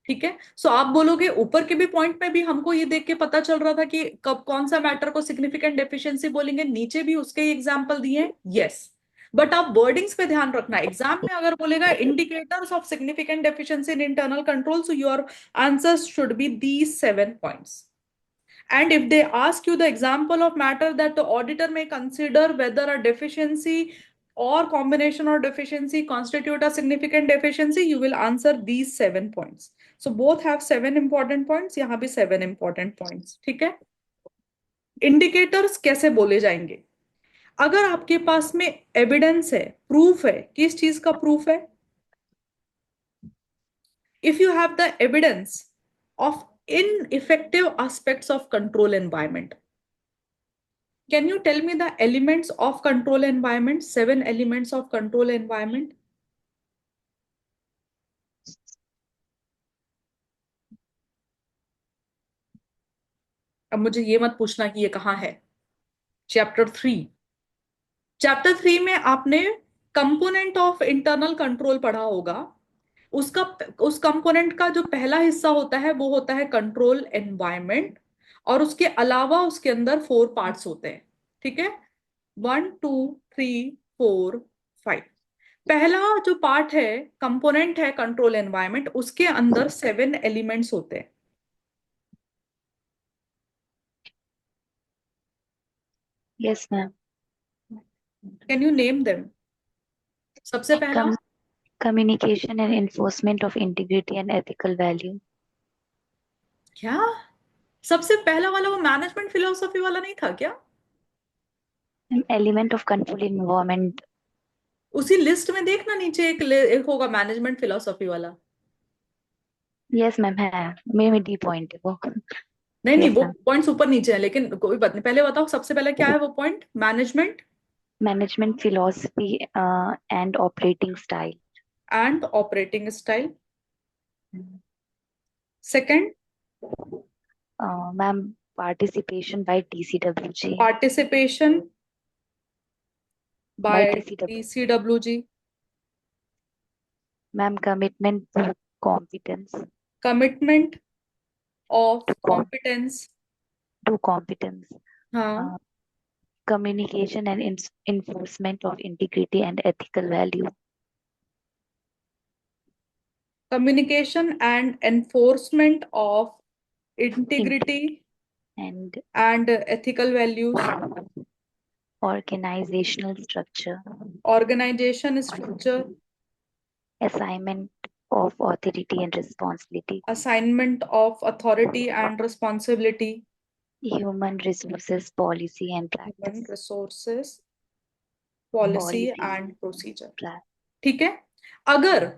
ठीक है, सो आप बोलोगे ऊपर के भी पॉइंट में भी हमको ये देख के पता चल रहा था कि कब कौन सा मैटर को सिग्निफिकेंट डेफिशिएंसी बोलेंगे, नीचे भी उसके एग्जांपल दिए हैं, यस। बट आप वर्डिंग्स पे ध्यान रखना, एग्जाम में अगर बोलेगा indicators of significant deficiency in internal control, so your answers should be these 7 points. And if they ask you the example of matter that the auditor may consider whether a deficiency or combination of deficiency constitute a significant deficiency, you will answer these 7 points. So both have 7 important points, यहाँ भी 7 important points, ठीक है? इंडिकेटर्स कैसे बोले जाएंगे? अगर आपके पास में एविडेंस है, प्रूफ है, किस चीज का प्रूफ है? If you have the evidence of ineffective aspects of control environment, can you tell me the elements of control environment? 7 elements of control environment. अब मुझे ये मत पूछना कि ये कहाँ है। चैप्टर 3 में आपने कंपोनेंट ऑफ इंटरनल कंट्रोल पढ़ा होगा। उसका, उस कंपोनेंट का जो पहला हिस्सा होता है वो होता है कंट्रोल एनवायरनमेंट, और उसके अलावा उसके अंदर 4 पार्ट्स होते हैं, ठीक है? 1 2 3 4 5। पहला जो पार्ट है, कंपोनेंट है कंट्रोल एनवायरनमेंट, उसके अंदर 7 एलिमेंट्स होते हैं। Yes, ma'am. Can you name them? सबसे पहला Communication and enforcement of integrity and ethical value. क्या? सबसे पहला वाला वो मैनेजमेंट फिलोसफी वाला नहीं था क्या? An element of control environment. उसी लिस्ट में देखना, नीचे एक होगा मैनेजमेंट फिलोसफी वाला। Yes, ma'am, है मेरे डी पॉइंट है वो। नहीं नहीं, Yes, वो ma'am. पॉइंट्स ऊपर नीचे है, लेकिन कोई बात नहीं, पहले बताओ सबसे पहले क्या है वो point? Management Management philosophy and operating style. And operating style. Second, Ma'am, participation by TCWG. Participation By by TCW. TCWG. Ma'am, commitment to competence. Commitment of To competence. competence. हाँ, Communication and enforcement of integrity and ethical value. Communication and enforcement of integrity And and ethical values. organizational structure. Organization structure. Assignment of authority and responsibility. Assignment of authority and responsibility. Human resources policy and human practice. Resources policy Policy. And procedure. pra- ठीक है, अगर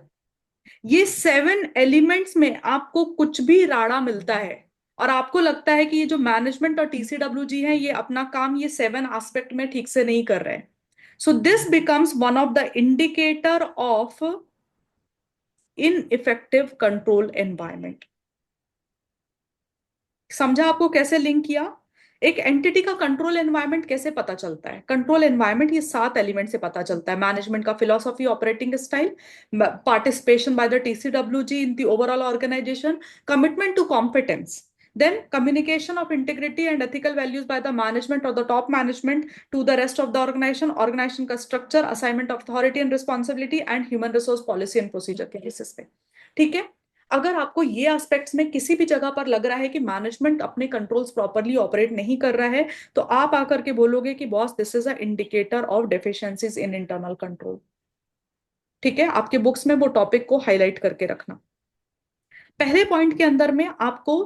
ये 7 एलिमेंट्स में आपको कुछ भी राड़ा मिलता है और आपको लगता है कि ये जो मैनेजमेंट और टीसीडब्ल्यूजी है ये अपना काम ये 7 एस्पेक्ट में ठीक से नहीं कर रहे हैं, so this becomes one of the indicator of ineffective control environment. समझा आपको कैसे लिंक किया? एक एंटिटी का कंट्रोल एनवायरनमेंट कैसे पता चलता है? कंट्रोल एनवायरनमेंट ये 7 एलिमेंट से पता चलता है। मैनेजमेंट का philosophy, operating style, participation by the TCWG in the overall organization, commitment to competence, then communication of integrity and ethical values by the management or the top management to the rest of the organization का structure, assignment of authority and responsibility and human resource policy and procedure के बेसिस पे। ठीक है, अगर आपको ये एस्पेक्ट्स में किसी भी जगह पर लग रहा है कि मैनेजमेंट अपने कंट्रोल्स प्रॉपरली ऑपरेट नहीं कर रहा है, तो आप आकर के बोलोगे कि boss this is a indicator of deficiencies in internal control. ठीक है, आपके बुक्स में वो टॉपिक को हाईलाइट करके रखना। पहले पॉइंट के अंदर में आपको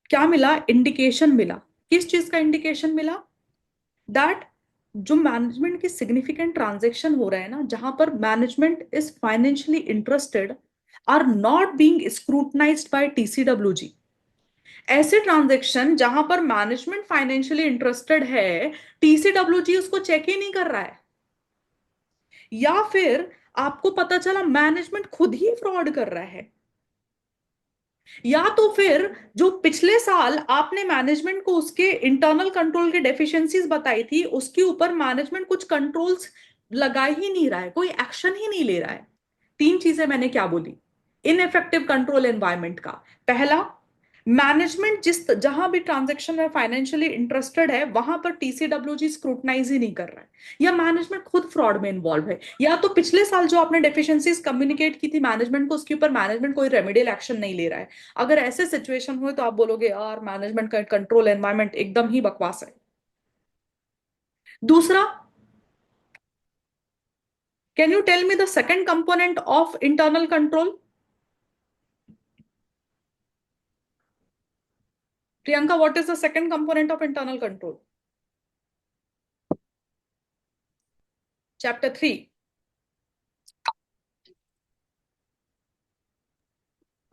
क्या मिला? इंडिकेशन मिला। किस चीज का इंडिकेशन मिला? दैट जो मैनेजमेंट की सिग्निफिकेंट ट्रांजेक्शन हो रहा है ना, जहां पर management is financially interested, are not being scrutinized by TCWG. ऐसे ट्रांजेक्शन जहां पर मैनेजमेंट फाइनेंशियली इंटरेस्टेड है, टीसीडब्ल्यूजी उसको चेक ही नहीं कर रहा है, या फिर आपको पता चला मैनेजमेंट खुद ही फ्रॉड कर रहा है, या तो फिर जो पिछले साल आपने मैनेजमेंट को उसके इंटरनल कंट्रोल के डेफिशिएंसीज बताई थी, उसके ऊपर मैनेजमेंट कुछ कंट्रोल्स लगा ही नहीं रहा है, कोई एक्शन ही नहीं ले रहा है। 3 चीजें मैंने क्या बोली इनइफेक्टिव कंट्रोल एनवायरनमेंट का? पहला, मैनेजमेंट जिस जहां भी ट्रांजैक्शन में फाइनेंशियली इंटरेस्टेड है वहां पर टीसीडब्ल्यूजी स्क्रूटनाइज ही नहीं कर रहा है, या मैनेजमेंट खुद फ्रॉड में इन्वॉल्व है, या तो पिछले साल जो आपने डेफिशिएंसीज कम्युनिकेट की थी मैनेजमेंट को, उसके ऊपर मैनेजमेंट कोई रेमेडियल एक्शन नहीं ले रहा है। अगर ऐसे सिचुएशन हुए तो आप बोलोगे यार मैनेजमेंट का कंट्रोल एनवायरनमेंट एकदम ही बकवास है। दूसरा, can you tell me the second component of internal control? Priyanka, what is the second component of internal control? Chapter 3।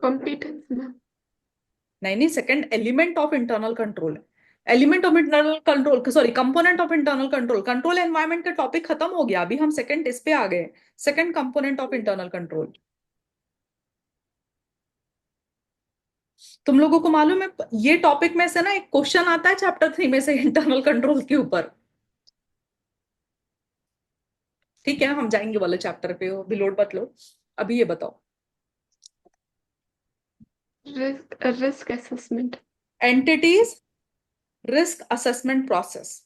Competence, ma'am. नहीं नहीं, second element of internal control है। Element of internal control, sorry, component of internal control. Control environment का टॉपिक खत्म हो गया, अभी हम सेकंड इस पे आ गए, second component of internal control. तुम लोगों को मालूम है ये टॉपिक में से ना एक क्वेश्चन आता है चैप्टर 3 में से इंटरनल कंट्रोल के ऊपर। ठीक है, हम जाएंगे वाले चैप्टर पे, अभी लोड मत लो। अभी ये बताओ, Risk assessment. Entities risk assessment process.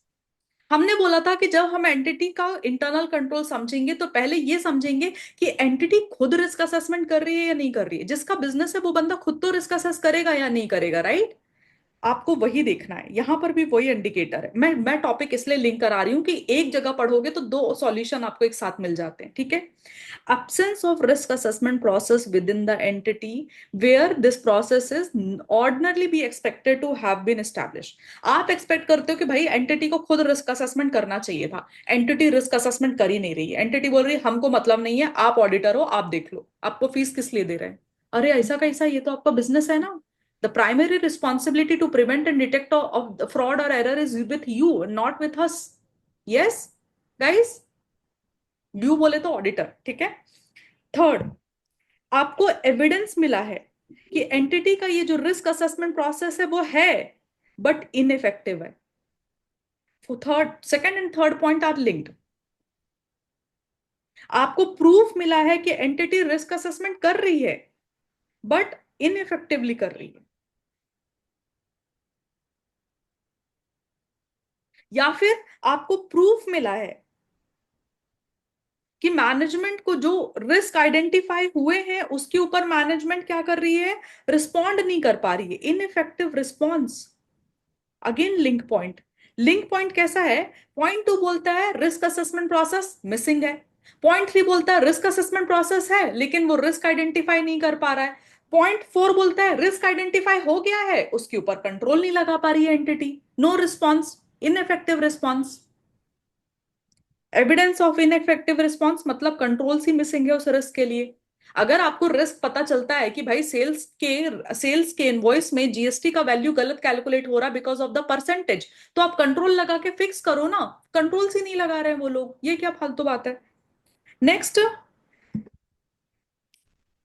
हमने बोला था कि जब हम एंटिटी का इंटरनल कंट्रोल समझेंगे तो पहले ये समझेंगे कि एंटिटी खुद रिस्क असेसमेंट कर रही है या नहीं कर रही है। जिसका बिजनेस है वो बंदा खुद तो रिस्क असेस करेगा या नहीं करेगा, राइट? आपको वही देखना है, यहां पर भी वही इंडिकेटर है। मैं टॉपिक इसलिए लिंक करा रही हूं कि एक जगह पढ़ोगे तो दो सॉल्यूशन आपको एक साथ मिल जाते हैं, ठीक है। absence of risk assessment process within the entity where this process is ordinarily be expected to have been established। आप एक्सपेक्ट करते हो कि भाई एंटिटी को खुद रिस्क असेसमेंट करना चाहिए था, एंटिटी रिस्क असेसमेंट कर ही नहीं रही है। एंटिटी बोल रही है हमको मतलब नहीं है, आप ऑडिटर हो, आप देख लो, आपको फीस किस लिए दे रहे हैं। अरे ऐसा कैसा, ये तो आपका बिजनेस है ना। The primary responsibility to prevent and detect of the fraud or error is with you, not with us. Yes, guys, you बोले तो ऑडिटर, ठीक है। थर्ड, आपको एविडेंस मिला है कि एंटिटी का ये जो रिस्क असेसमेंट प्रोसेस है वो है बट इनइफेक्टिव है। Third, second and third point are linked. आपको प्रूफ मिला है कि एंटिटी रिस्क असेसमेंट कर रही है बट इनइफेक्टिवली कर रही है, या फिर आपको प्रूफ मिला है कि मैनेजमेंट को जो रिस्क आइडेंटिफाई हुए हैं उसके ऊपर मैनेजमेंट क्या कर रही है, रिस्पॉन्ड नहीं कर पा रही है, ineffective response. Again link point. Link point कैसा है, पॉइंट टू बोलता है रिस्क असेसमेंट प्रोसेस मिसिंग है, पॉइंट थ्री बोलता है रिस्क असेसमेंट प्रोसेस है लेकिन वो रिस्क आइडेंटिफाई नहीं कर पा रहा है, पॉइंट फोर बोलता है रिस्क आइडेंटिफाई हो गया है, उसके ऊपर कंट्रोल नहीं लगा पा रही है entity, no response, ineffective response. Evidence of ineffective response मतलब कंट्रोल सी मिसिंग है उस रिस्क के लिए। अगर आपको रिस्क पता चलता है कि भाई सेल्स के इनवॉइस में जीएसटी का वैल्यू गलत कैलकुलेट हो रहा बिकॉज ऑफ द परसेंटेज, तो आप कंट्रोल लगा के फिक्स करो ना। कंट्रोल सी नहीं लगा रहे हैं वो लोग, ये क्या फालतू बात है। नेक्स्ट,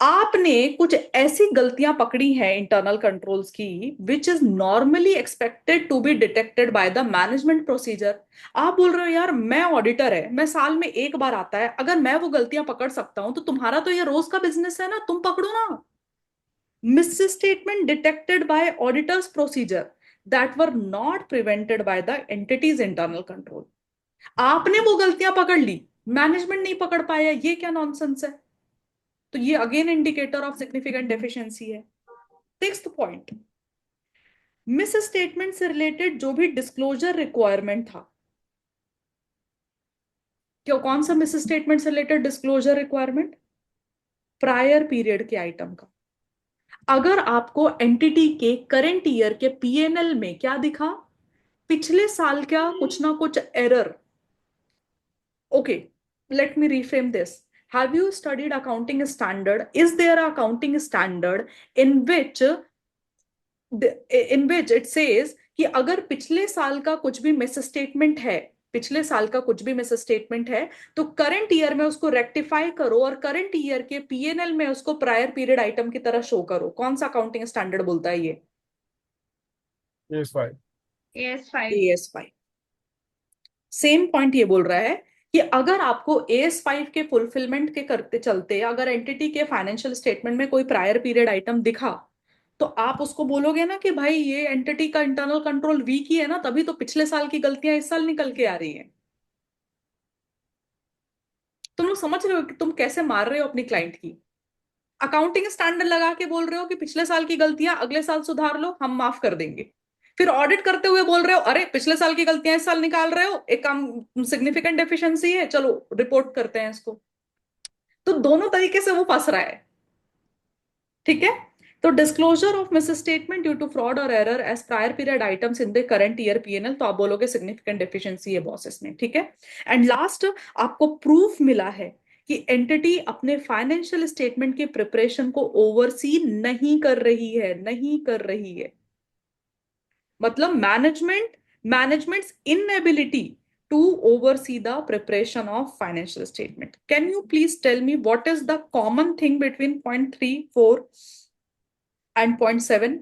आपने कुछ ऐसी गलतियां पकड़ी हैं इंटरनल कंट्रोल्स की which is normally expected to be detected by the management procedure. आप बोल रहे हो यार मैं ऑडिटर है, मैं साल में एक बार आता है, अगर मैं वो गलतियां पकड़ सकता हूं तो तुम्हारा तो ये रोज का बिजनेस है ना, तुम पकड़ो ना। Miss statement detected by auditors procedure that were not prevented by the entities internal control. आपने वो गलतियां पकड़ ली, मैनेजमेंट नहीं पकड़ पाया, ये क्या नॉनसेंस है। तो ये again indicator of significant deficiency है। सिक्स्थ पॉइंट, मिस स्टेटमेंट से रिलेटेड जो भी डिस्क्लोजर रिक्वायरमेंट था, क्यों, कौन सा मिस स्टेटमेंट से related disclosure requirement, prior period के आइटम का। अगर आपको एंटिटी के करंट ईयर के पीएनएल में क्या दिखा, पिछले साल का कुछ ना कुछ error. Okay, let me reframe this. Have you studied accounting standard? Is there a accounting standard in which it says कि अगर पिछले साल का कुछ भी मिस स्टेटमेंट है, पिछले साल का कुछ भी मिस स्टेटमेंट है तो करंट ईयर में उसको रेक्टिफाई करो और करंट ईयर के पीएनएल में उसको प्रायर पीरियड आइटम की तरह शो करो। कौन सा अकाउंटिंग स्टैंडर्ड बोलता है ये, Yes, fine. AS5. AS5। Same point ये बोल रहा है कि अगर आपको AS5 के फुलफिलमेंट के करते चलते अगर एंटिटी के फाइनेंशियल स्टेटमेंट में कोई प्रायर पीरियड आइटम दिखा तो आप उसको बोलोगे ना कि भाई ये एंटिटी का इंटरनल कंट्रोल वीक ही है ना, तभी तो पिछले साल की गलतियां इस साल निकल के आ रही हैं। तुम लोग समझ रहे हो कि तुम कैसे मार रहे हो अपनी क्लाइंट की। अकाउंटिंग स्टैंडर्ड लगा के बोल रहे हो कि पिछले साल की गलतियां अगले साल सुधार लो, हम माफ कर देंगे। फिर ऑडिट करते हुए बोल रहे हो अरे पिछले साल की गलतियां इस साल निकाल रहे हो, एक काम सिग्निफिकेंट डेफिशिएंसी है, चलो रिपोर्ट करते हैं इसको। तो दोनों तरीके से वो फंस रहा है, ठीक है। तो disclosure of misstatement due to fraud और error as prior period items in the current year PNL, तो आप बोलोगे सिग्निफिकेंट डेफिशिएंसी है बॉस इसमें, ठीक है। एंड लास्ट, आपको प्रूफ मिला है कि एंटिटी अपने फाइनेंशियल स्टेटमेंट की प्रिपरेशन को ओवरसी नहीं कर रही है, नहीं कर रही है। मतलब managements inability to oversee the preparation of financial statement. Can you please tell me what is the common thing between point 3, 4 and point 7?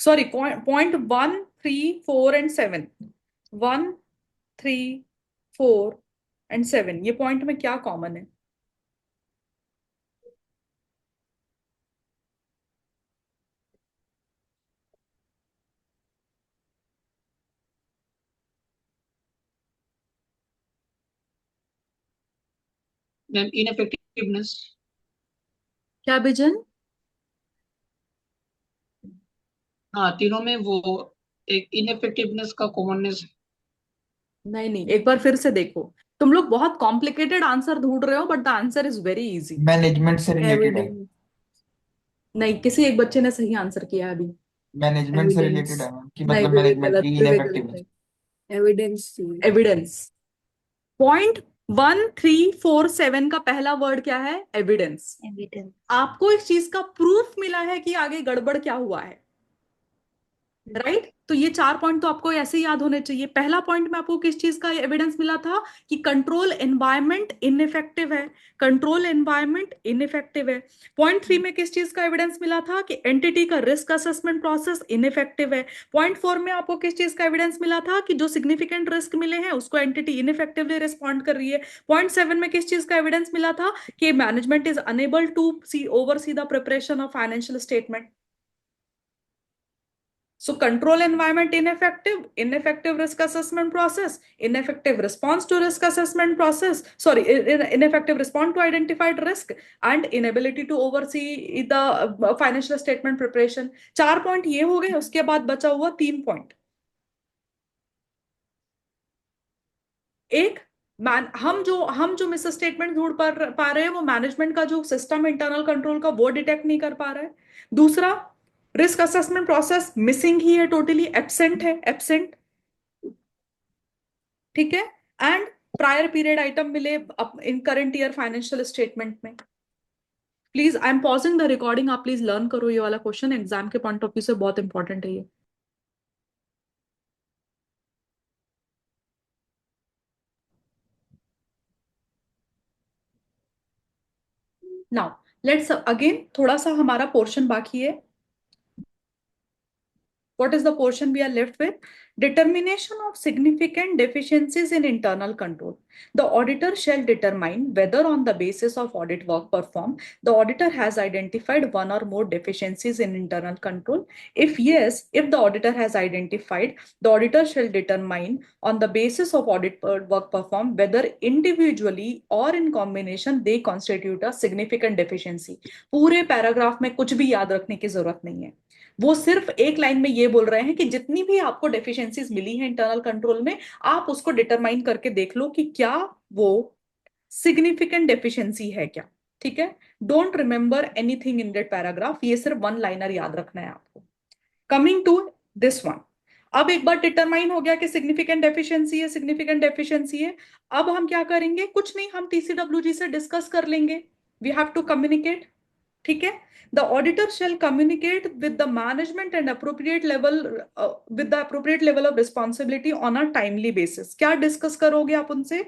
Sorry, point 1, 3, 4 and 7. 1, 3, 4 and 7, ये पॉइंट में क्या कॉमन है। Then ineffectiveness. क्या विजन, हाँ, तीनों में वो एक इनफेक्टिवनेस का कॉमननेस। नहीं नहीं, एक बार फिर से देखो। तुम लोग बहुत कॉम्प्लिकेटेड आंसर ढूंढ रहे हो, but the answer is very easy. Management से रिलेटेड है। एविडेंस। नहीं, किसी एक बच्चे ने सही आंसर किया है अभी। मैनेजमेंट से एविडेंस। रिलेटेड है मैम, कि नहीं, मतलब विवेक मैनेजमेंट गलत, की विवेक गलत इनफेक्टिवनेस। नहीं। एविडेंस। एविडेंस। .1347 का पहला वर्ड क्या है? एविडेंस। Evidence. आपको इस चीज का प्रूफ मिला है कि आगे गड़बड़ क्या हुआ है, राइट? तो ये 4 पॉइंट तो आपको ऐसे ही याद होने चाहिए। पहला पॉइंट में आपको किस चीज का एविडेंस मिला था? कि कंट्रोल एनवायरनमेंट इनइफेक्टिव है। कंट्रोल एनवायरनमेंट इनइफेक्टिव है। .3 में किस चीज का एविडेंस मिला था? कि एंटिटी का रिस्क असेसमेंट प्रोसेस इनइफेक्टिव है। .4 में आपको किस चीज का एविडेंस मिला था? कि जो सिग्निफिकेंट रिस्क मिले हैं उसको एंटिटी इनइफेक्टिवली रिस्पॉन्ड कर रही है। .7 में किस चीज का एविडेंस मिला था? कि management is unable to see oversee the preparation of financial statement. So control environment ineffective, ineffective risk assessment process, ineffective response to risk assessment process, sorry, ineffective response to identified risk, and inability to oversee the financial statement preparation. 4 point ये हो गए, उसके बाद बचा हुआ 3 पॉइंट। एक, हम जो मिस स्टेटमेंट ढूंढ पा रहे हैं वो मैनेजमेंट का जो सिस्टम इंटरनल कंट्रोल का वो डिटेक्ट नहीं कर पा रहा है। दूसरा, रिस्क असेसमेंट प्रोसेस मिसिंग ही है, टोटली एब्सेंट है, एब्सेंट। ठीक है। एंड प्रायर पीरियड आइटम मिले इन करंट ईयर फाइनेंशियल स्टेटमेंट में। Please, I am pausing the recording, आप प्लीज लर्न करो ये वाला क्वेश्चन, एग्जाम के पॉइंट ऑफ व्यू से बहुत इंपॉर्टेंट है ये। नाउ लेट्स अगेन, थोड़ा सा हमारा पोर्शन बाकी है। What is the portion we are left with? Determination of significant deficiencies in internal control. The auditor shall determine whether, on the basis of audit work performed, the auditor has identified one or more deficiencies in internal control. If yes, if the auditor has identified, the auditor shall determine, on the basis of audit work performed, whether individually or in combination they constitute a significant deficiency. पूरे पैराग्राफ में कुछ भी याद रखने की जरूरत नहीं है। वो सिर्फ एक लाइन में ये बोल रहे हैं कि जितनी भी आपको डेफिशिएंसीज मिली हैं इंटरनल कंट्रोल में, आप उसको डिटरमाइन करके देख लो कि क्या वो सिग्निफिकेंट डेफिशिएंसी है क्या। ठीक है। Don't remember anything in that paragraph, ये सिर्फ वन लाइनर याद रखना है आपको। कमिंग टू दिस वन, अब एक बार डिटरमाइन हो गया कि सिग्निफिकेंट डेफिशिएंसी है, सिग्निफिकेंट डेफिशिएंसी है। अब हम क्या करेंगे? कुछ नहीं, हम टीसीडब्ल्यूजी से डिस्कस कर लेंगे। We have to communicate. ठीक है। The auditor shall communicate with the management and appropriate level with the appropriate level of responsibility on a timely basis. क्या डिस्कस करोगे आप उनसे?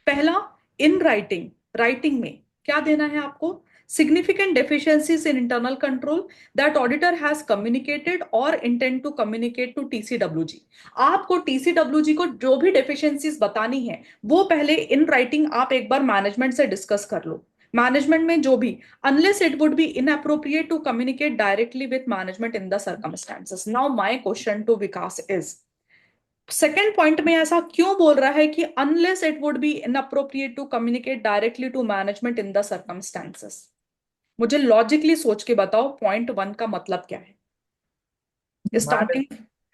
पहला, इन राइटिंग, राइटिंग में क्या देना है आपको? Significant deficiencies in internal control that auditor has communicated और intend to communicate to TCWG. आपको टीसीडब्ल्यूजी को जो भी डेफिशिएंसीज बतानी है वो पहले इन राइटिंग आप एक बार मैनेजमेंट से डिस्कस कर लो। मैनेजमेंट में जो भी, unless it would be inappropriate to communicate directly with management in the circumstances. Now my question to Vikas is, second point में ऐसा क्यों बोल रहा है कि unless it would be inappropriate to communicate directly to management in the circumstances? मुझे लॉजिकली सोच के बताओ, .1 का मतलब क्या है स्टार्टिंग?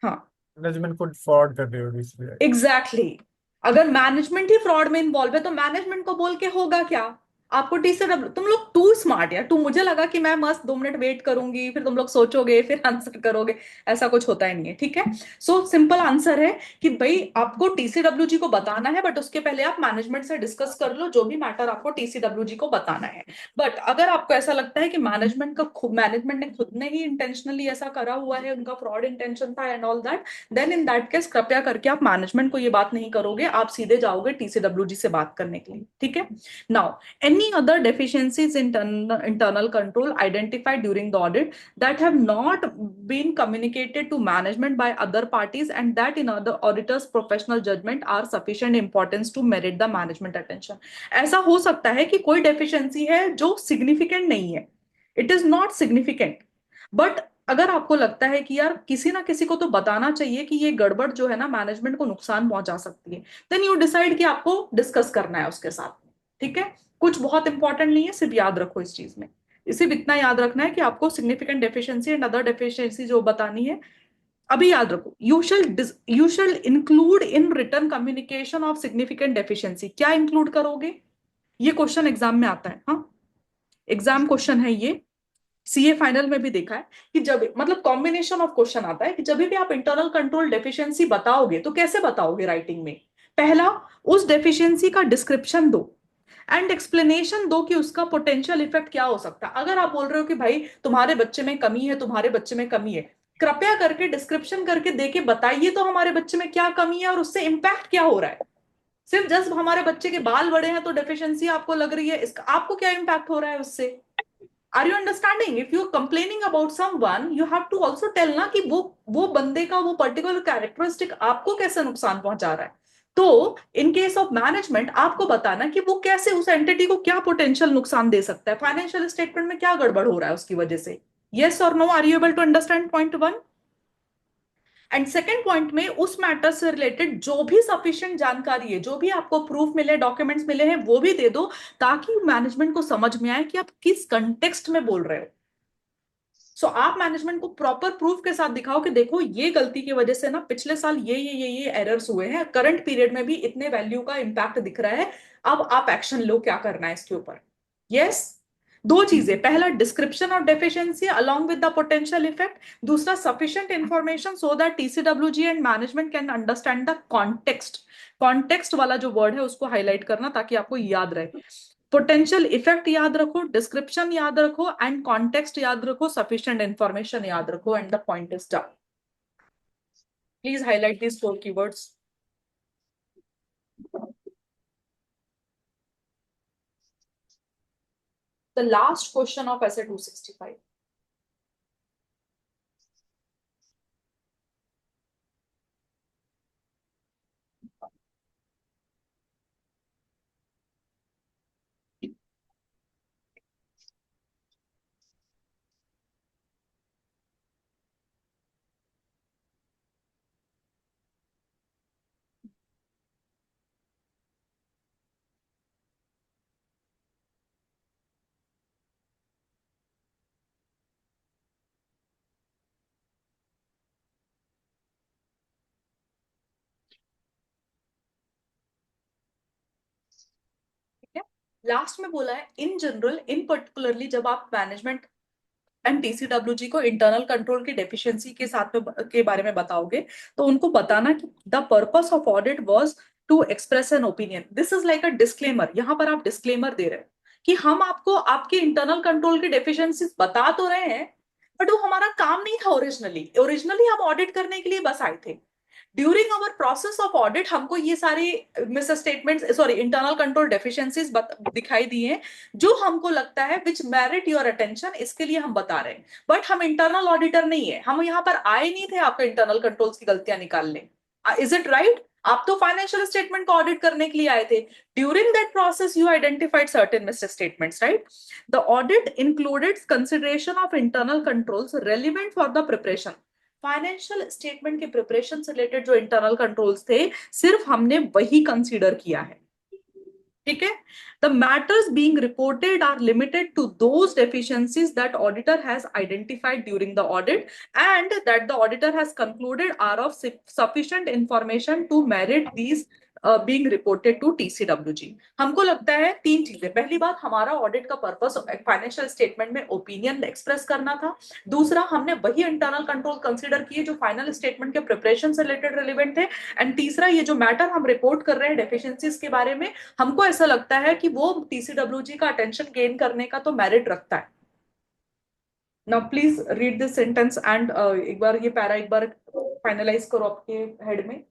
हाँ, मैनेजमेंट को फ्रॉड कर रही होगी इसलिए। Exactly exactly. अगर मैनेजमेंट ही फ्रॉड में इन्वॉल्व है तो मैनेजमेंट को बोल के होगा क्या? आपको टीसीडब्ल्यू, तुम लोग टू स्मार्ट यार, मुझे लगा कि मैं मस्त 2 मिनट वेट करूंगी, फिर तुम लोग सोचोगे, फिर आंसर करोगे। ऐसा कुछ होता ही नहीं है। ठीक है। सो सिंपल आंसर है कि भाई आपको टीसीडब्ल्यूजी को बताना है, बट उसके पहले आप मैनेजमेंट से डिस्कस कर लो जो भी मैटर आपको टीसीडब्ल्यूजी को बताना है। बट अगर आपको ऐसा लगता है कि मैनेजमेंट ने खुद ने ही इंटेंशनली ऐसा करा हुआ है, उनका फ्रॉड इंटेंशन था and all that, then in that case कृपया करके आप मैनेजमेंट को ये बात नहीं करोगे, आप सीधे जाओगे टीसीडब्ल्यूजी से बात करने के लिए। ठीक है। Now, any other deficiencies in internal control identified during the audit that have not been communicated to management by other parties and that in other auditors professional judgment are sufficient importance to merit the management attention. ऐसा हो सकता है कि कोई deficiency है जो significant नहीं है, it is not significant, but अगर आपको लगता है कि यार किसी ना किसी को तो बताना चाहिए कि ये गड़बड़ जो है ना मैनेजमेंट को नुकसान पहुंचा सकती है, देन यू डिसाइड कि आपको डिस्कस करना है उसके साथ। ठीक है। कुछ बहुत इंपॉर्टेंट नहीं है, सिर्फ याद रखो इस चीज में। सिर्फ इतना याद रखना है कि आपको significant deficiency and other deficiency जो बतानी है अभी याद रखो। You shall include in return communication of significant deficiency. क्या इंक्लूड करोगे? ये क्वेश्चन एग्जाम में आता है। हाँ, एग्जाम क्वेश्चन है ये। सीए फाइनल में भी देखा है कि जब मतलब कॉम्बिनेशन ऑफ क्वेश्चन आता है कि जब भी आप इंटरनल कंट्रोल डेफिशिएंसी बताओगे तो कैसे बताओगे राइटिंग में। पहला, उस डेफिशिएंसी का डिस्क्रिप्शन दो एंड एक्सप्लेनेशन दो कि उसका पोटेंशियल इफेक्ट क्या हो सकता है। अगर आप बोल रहे हो कि भाई तुम्हारे बच्चे में कमी है, तुम्हारे बच्चे में कमी है, कृपया करके डिस्क्रिप्शन करके देके बताइए तो हमारे बच्चे में क्या कमी है और उससे इम्पैक्ट क्या हो रहा है। सिर्फ जस्ट हमारे बच्चे के बाल बड़े हैं तो डेफिशिएंसी आपको लग रही है, इसका आपको क्या इम्पैक्ट हो रहा है उससे। Are you understanding? If you complaining about someone you have to also tell ना कि वो बंदे का वो पर्टिकुलर कैरेक्टरिस्टिक आपको कैसे नुकसान पहुंचा रहा है। तो इन केस ऑफ मैनेजमेंट आपको बताना कि वो कैसे उस एंटिटी को क्या पोटेंशियल नुकसान दे सकता है, फाइनेंशियल स्टेटमेंट में क्या गड़बड़ हो रहा है उसकी वजह से। यस और no, are you able to understand point one? And second point में उस मैटर से रिलेटेड जो भी सफिशिएंट जानकारी है, जो भी आपको प्रूफ मिले, डॉक्यूमेंट्स मिले हैं, वो भी दे दो ताकि मैनेजमेंट को समझ में आए कि आप किस कंटेक्स्ट में बोल रहे हो। सो आप मैनेजमेंट को प्रॉपर प्रूफ के साथ दिखाओ कि देखो ये गलती की वजह से ना पिछले साल ये एरर्स हुए हैं, करंट पीरियड में भी इतने वैल्यू का इंपैक्ट दिख रहा है, अब आप एक्शन लो, क्या करना है इसके ऊपर। यस, दो चीजें, पहला description of deficiency along with the potential effect, दूसरा sufficient information so that TCWG and management can understand the context. Context वाला जो वर्ड है उसको हाईलाइट करना ताकि आपको याद रहे। पोटेंशियल इफेक्ट याद रखो, डिस्क्रिप्शन याद रखो एंड कॉन्टेक्स्ट याद रखो, सफिशिएंट इंफॉर्मेशन याद रखो and the point is done. Please highlight these four keywords. The last question of essay 265. Last में बोला है इन जनरल, इन पर्टिकुलरली जब आप मैनेजमेंट एंड टीसीडब्ल्यूजी को इंटरनल कंट्रोल की डेफिशिएंसी के साथ में के बारे में बताओगे तो उनको बताना कि the purpose of audit was to express an opinion. This is like a disclaimer. यहां पर आप डिस्क्लेमर दे रहे हो कि हम आपको आपके इंटरनल कंट्रोल की डेफिशिएंसी बता तो रहे हैं बट वो हमारा काम नहीं था। ओरिजिनली ओरिजिनली हम ऑडिट करने के लिए बस आए थे। During our process of audit हमको ये सारे miss statements, sorry, internal control deficiencies दिखाई दी हैं जो हमको लगता है विच मेरिट योर अटेंशन, इसके लिए हम बता रहे हैं। बट हम इंटरनल ऑडिटर नहीं है, हम यहाँ पर आए नहीं थे आपके इंटरनल कंट्रोल्स की गलतियां निकालने। Is it right? आप तो फाइनेंशियल स्टेटमेंट को ऑडिट करने के लिए आए थे। During that process you identified certain misstatements, right? The audit included consideration of internal controls relevant for the preparation. Financial statement के प्रिपरेशन से रिलेटेड जो इंटरनल कंट्रोल्स थे सिर्फ हमने वही कंसीडर किया है। ठीक है? The matters being reported are limited to those deficiencies that auditor has identified during the audit and that the auditor has concluded are of sufficient information to merit these being reported to TCWG. हमको लगता है तीन चीजें। पहली बात, हमारा ऑडिट का पर्पस फाइनेंशियल स्टेटमेंट में ओपिनियन एक्सप्रेस करना था। दूसरा, हमने वही इंटरनल कंट्रोल कंसीडर किए जो फाइनल स्टेटमेंट के प्रिपरेशन से रिलेटेड रिलेवेंट थे। एंड तीसरा, ये जो मैटर हम रिपोर्ट कर रहे हैं डेफिशिएंसीज के बारे में, हमको ऐसा लगता है कि वो टीसीडब्ल्यूजी का अटेंशन गेन करने का तो मेरिट रखता है। Now please read this sentence and एक बार ये पैरा एक बार फाइनलाइज करो आपके हेड में।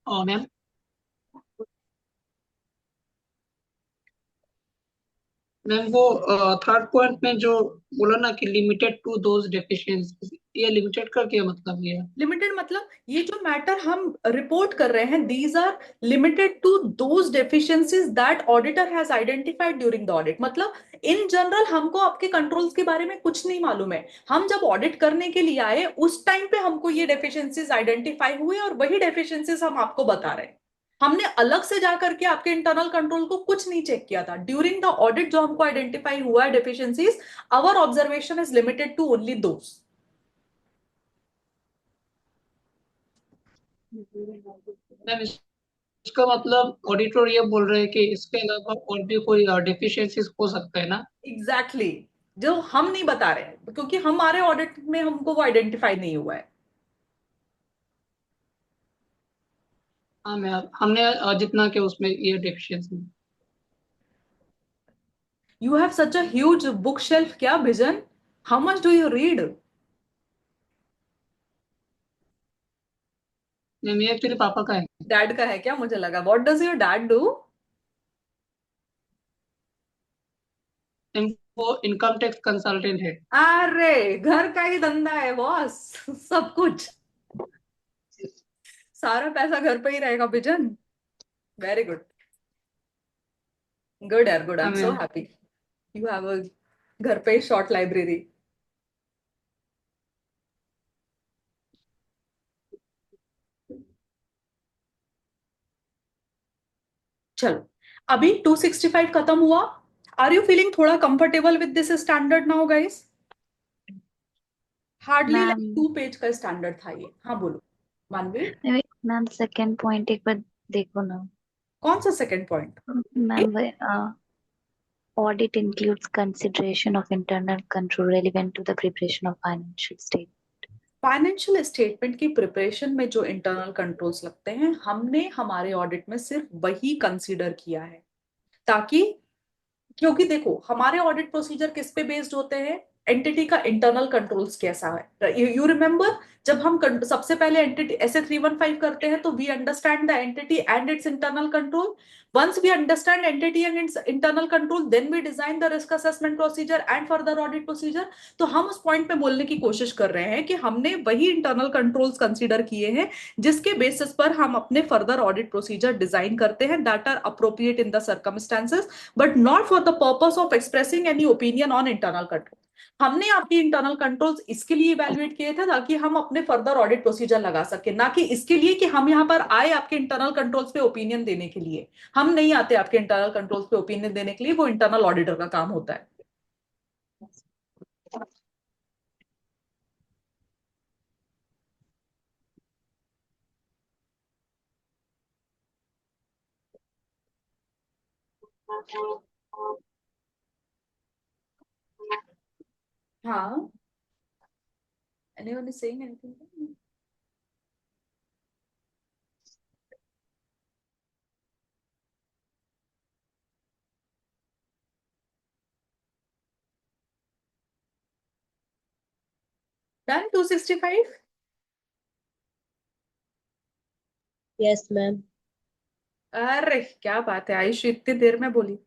मैम, मैम वो थर्ड पॉइंट में जो बोला ना कि लिमिटेड टू दोज डेफिशिएंसी, ये लिमिटेड का क्या मतलब ये? लिमिटेड मतलब ये जो मैटर हम रिपोर्ट कर रहे हैं, these are limited to those deficiencies that auditor has identified during the audit. मतलब इन जनरल हमको आपके कंट्रोल्स के बारे में कुछ नहीं मालूम है, हम जब ऑडिट करने के लिए आए उस टाइम पे हमको ये डेफिशिएंसीज आइडेंटिफाई हुए और वही डेफिशिएंसीज हम आपको बता रहे हैं। हमने अलग से जाकर के आपके इंटरनल कंट्रोल को कुछ नहीं चेक किया था। ड्यूरिंग द ऑडिट जो हमको आइडेंटिफाई हुआ है deficiencies, our observation is limited to only those. Ma'am इसका मतलब ऑडिटर ये बोल रहे हैं कि इसके अलावा और भी कोई डेफिशिएंसीज हो सकता है ना? एग्जैक्टली exactly, जो हम नहीं बता रहे हैं क्योंकि हमारे ऑडिट में हमको वो आइडेंटिफाई नहीं हुआ है। हाँ मैम, हमने जितना कि उसमें ये डेफिशिएंसी। You have such a huge bookshelf क्या vision, how much do you read? Ma'am ये एक्चुअली पापा का है। डैड का है क्या? मुझे लगा what does your dad do? Ma'am वो इनकम टैक्स कंसल्टेंट है। अरे घर का ही धंधा है बॉस। सब कुछ, सारा पैसा घर पे ही रहेगा विजन। वेरी गुड, गुड यार, गुड, आई हाँ am so ma'am. Happy you have a घर पे शॉर्ट लाइब्रेरी। चलो, अभी 265 खत्म हुआ। आर यू फीलिंग थोड़ा comfortable with this standard now guys? Hardly like ma'am 2 page का स्टैंडर्ड था ये। हाँ बोलो मानवी। मैम सेकंड पॉइंट एक बार देखो ना। कौन सा second point? Ma'am audit includes consideration of internal control relevant to the preparation of financial statement. Financial statement की प्रिपरेशन में जो इंटरनल कंट्रोल्स लगते हैं, हमने हमारे ऑडिट में सिर्फ वही कंसीडर किया है, ताकि, क्योंकि देखो हमारे ऑडिट प्रोसीजर किस पे बेस्ड होते हैं? एंटिटी का इंटरनल कंट्रोल्स कैसा है। यू रिमेंबर, जब हम सबसे पहले एंटिटी ऐसे 315 करते हैं तो we understand the entity and its internal control. Once we understand entity and its internal control, then we design the risk assessment procedure and further audit procedure. तो हम उस पॉइंट पे बोलने की कोशिश कर रहे हैं कि हमने वही इंटरनल कंट्रोल्स कंसीडर किए हैं जिसके बेसिस पर हम अपने फर्दर ऑडिट प्रोसीजर डिजाइन करते हैं, that are appropriate in the circumstances but not for the purpose of expressing any opinion on internal control. हमने आपकी इंटरनल कंट्रोल्स इसके लिए इवेल्युएट किए थे ताकि हम अपने फर्दर ऑडिट प्रोसीजर लगा सके, ना कि इसके लिए कि हम यहाँ पर आए आपके इंटरनल कंट्रोल्स पे ओपिनियन देने के लिए। हम नहीं आते आपके इंटरनल कंट्रोल्स पे ओपिनियन देने के लिए, वो इंटरनल ऑडिटर का काम होता है। हाँ, anyone is saying anything? Done 265? Yes, ma'am. अरे क्या बात है, आयुष इतनी देर में बोली।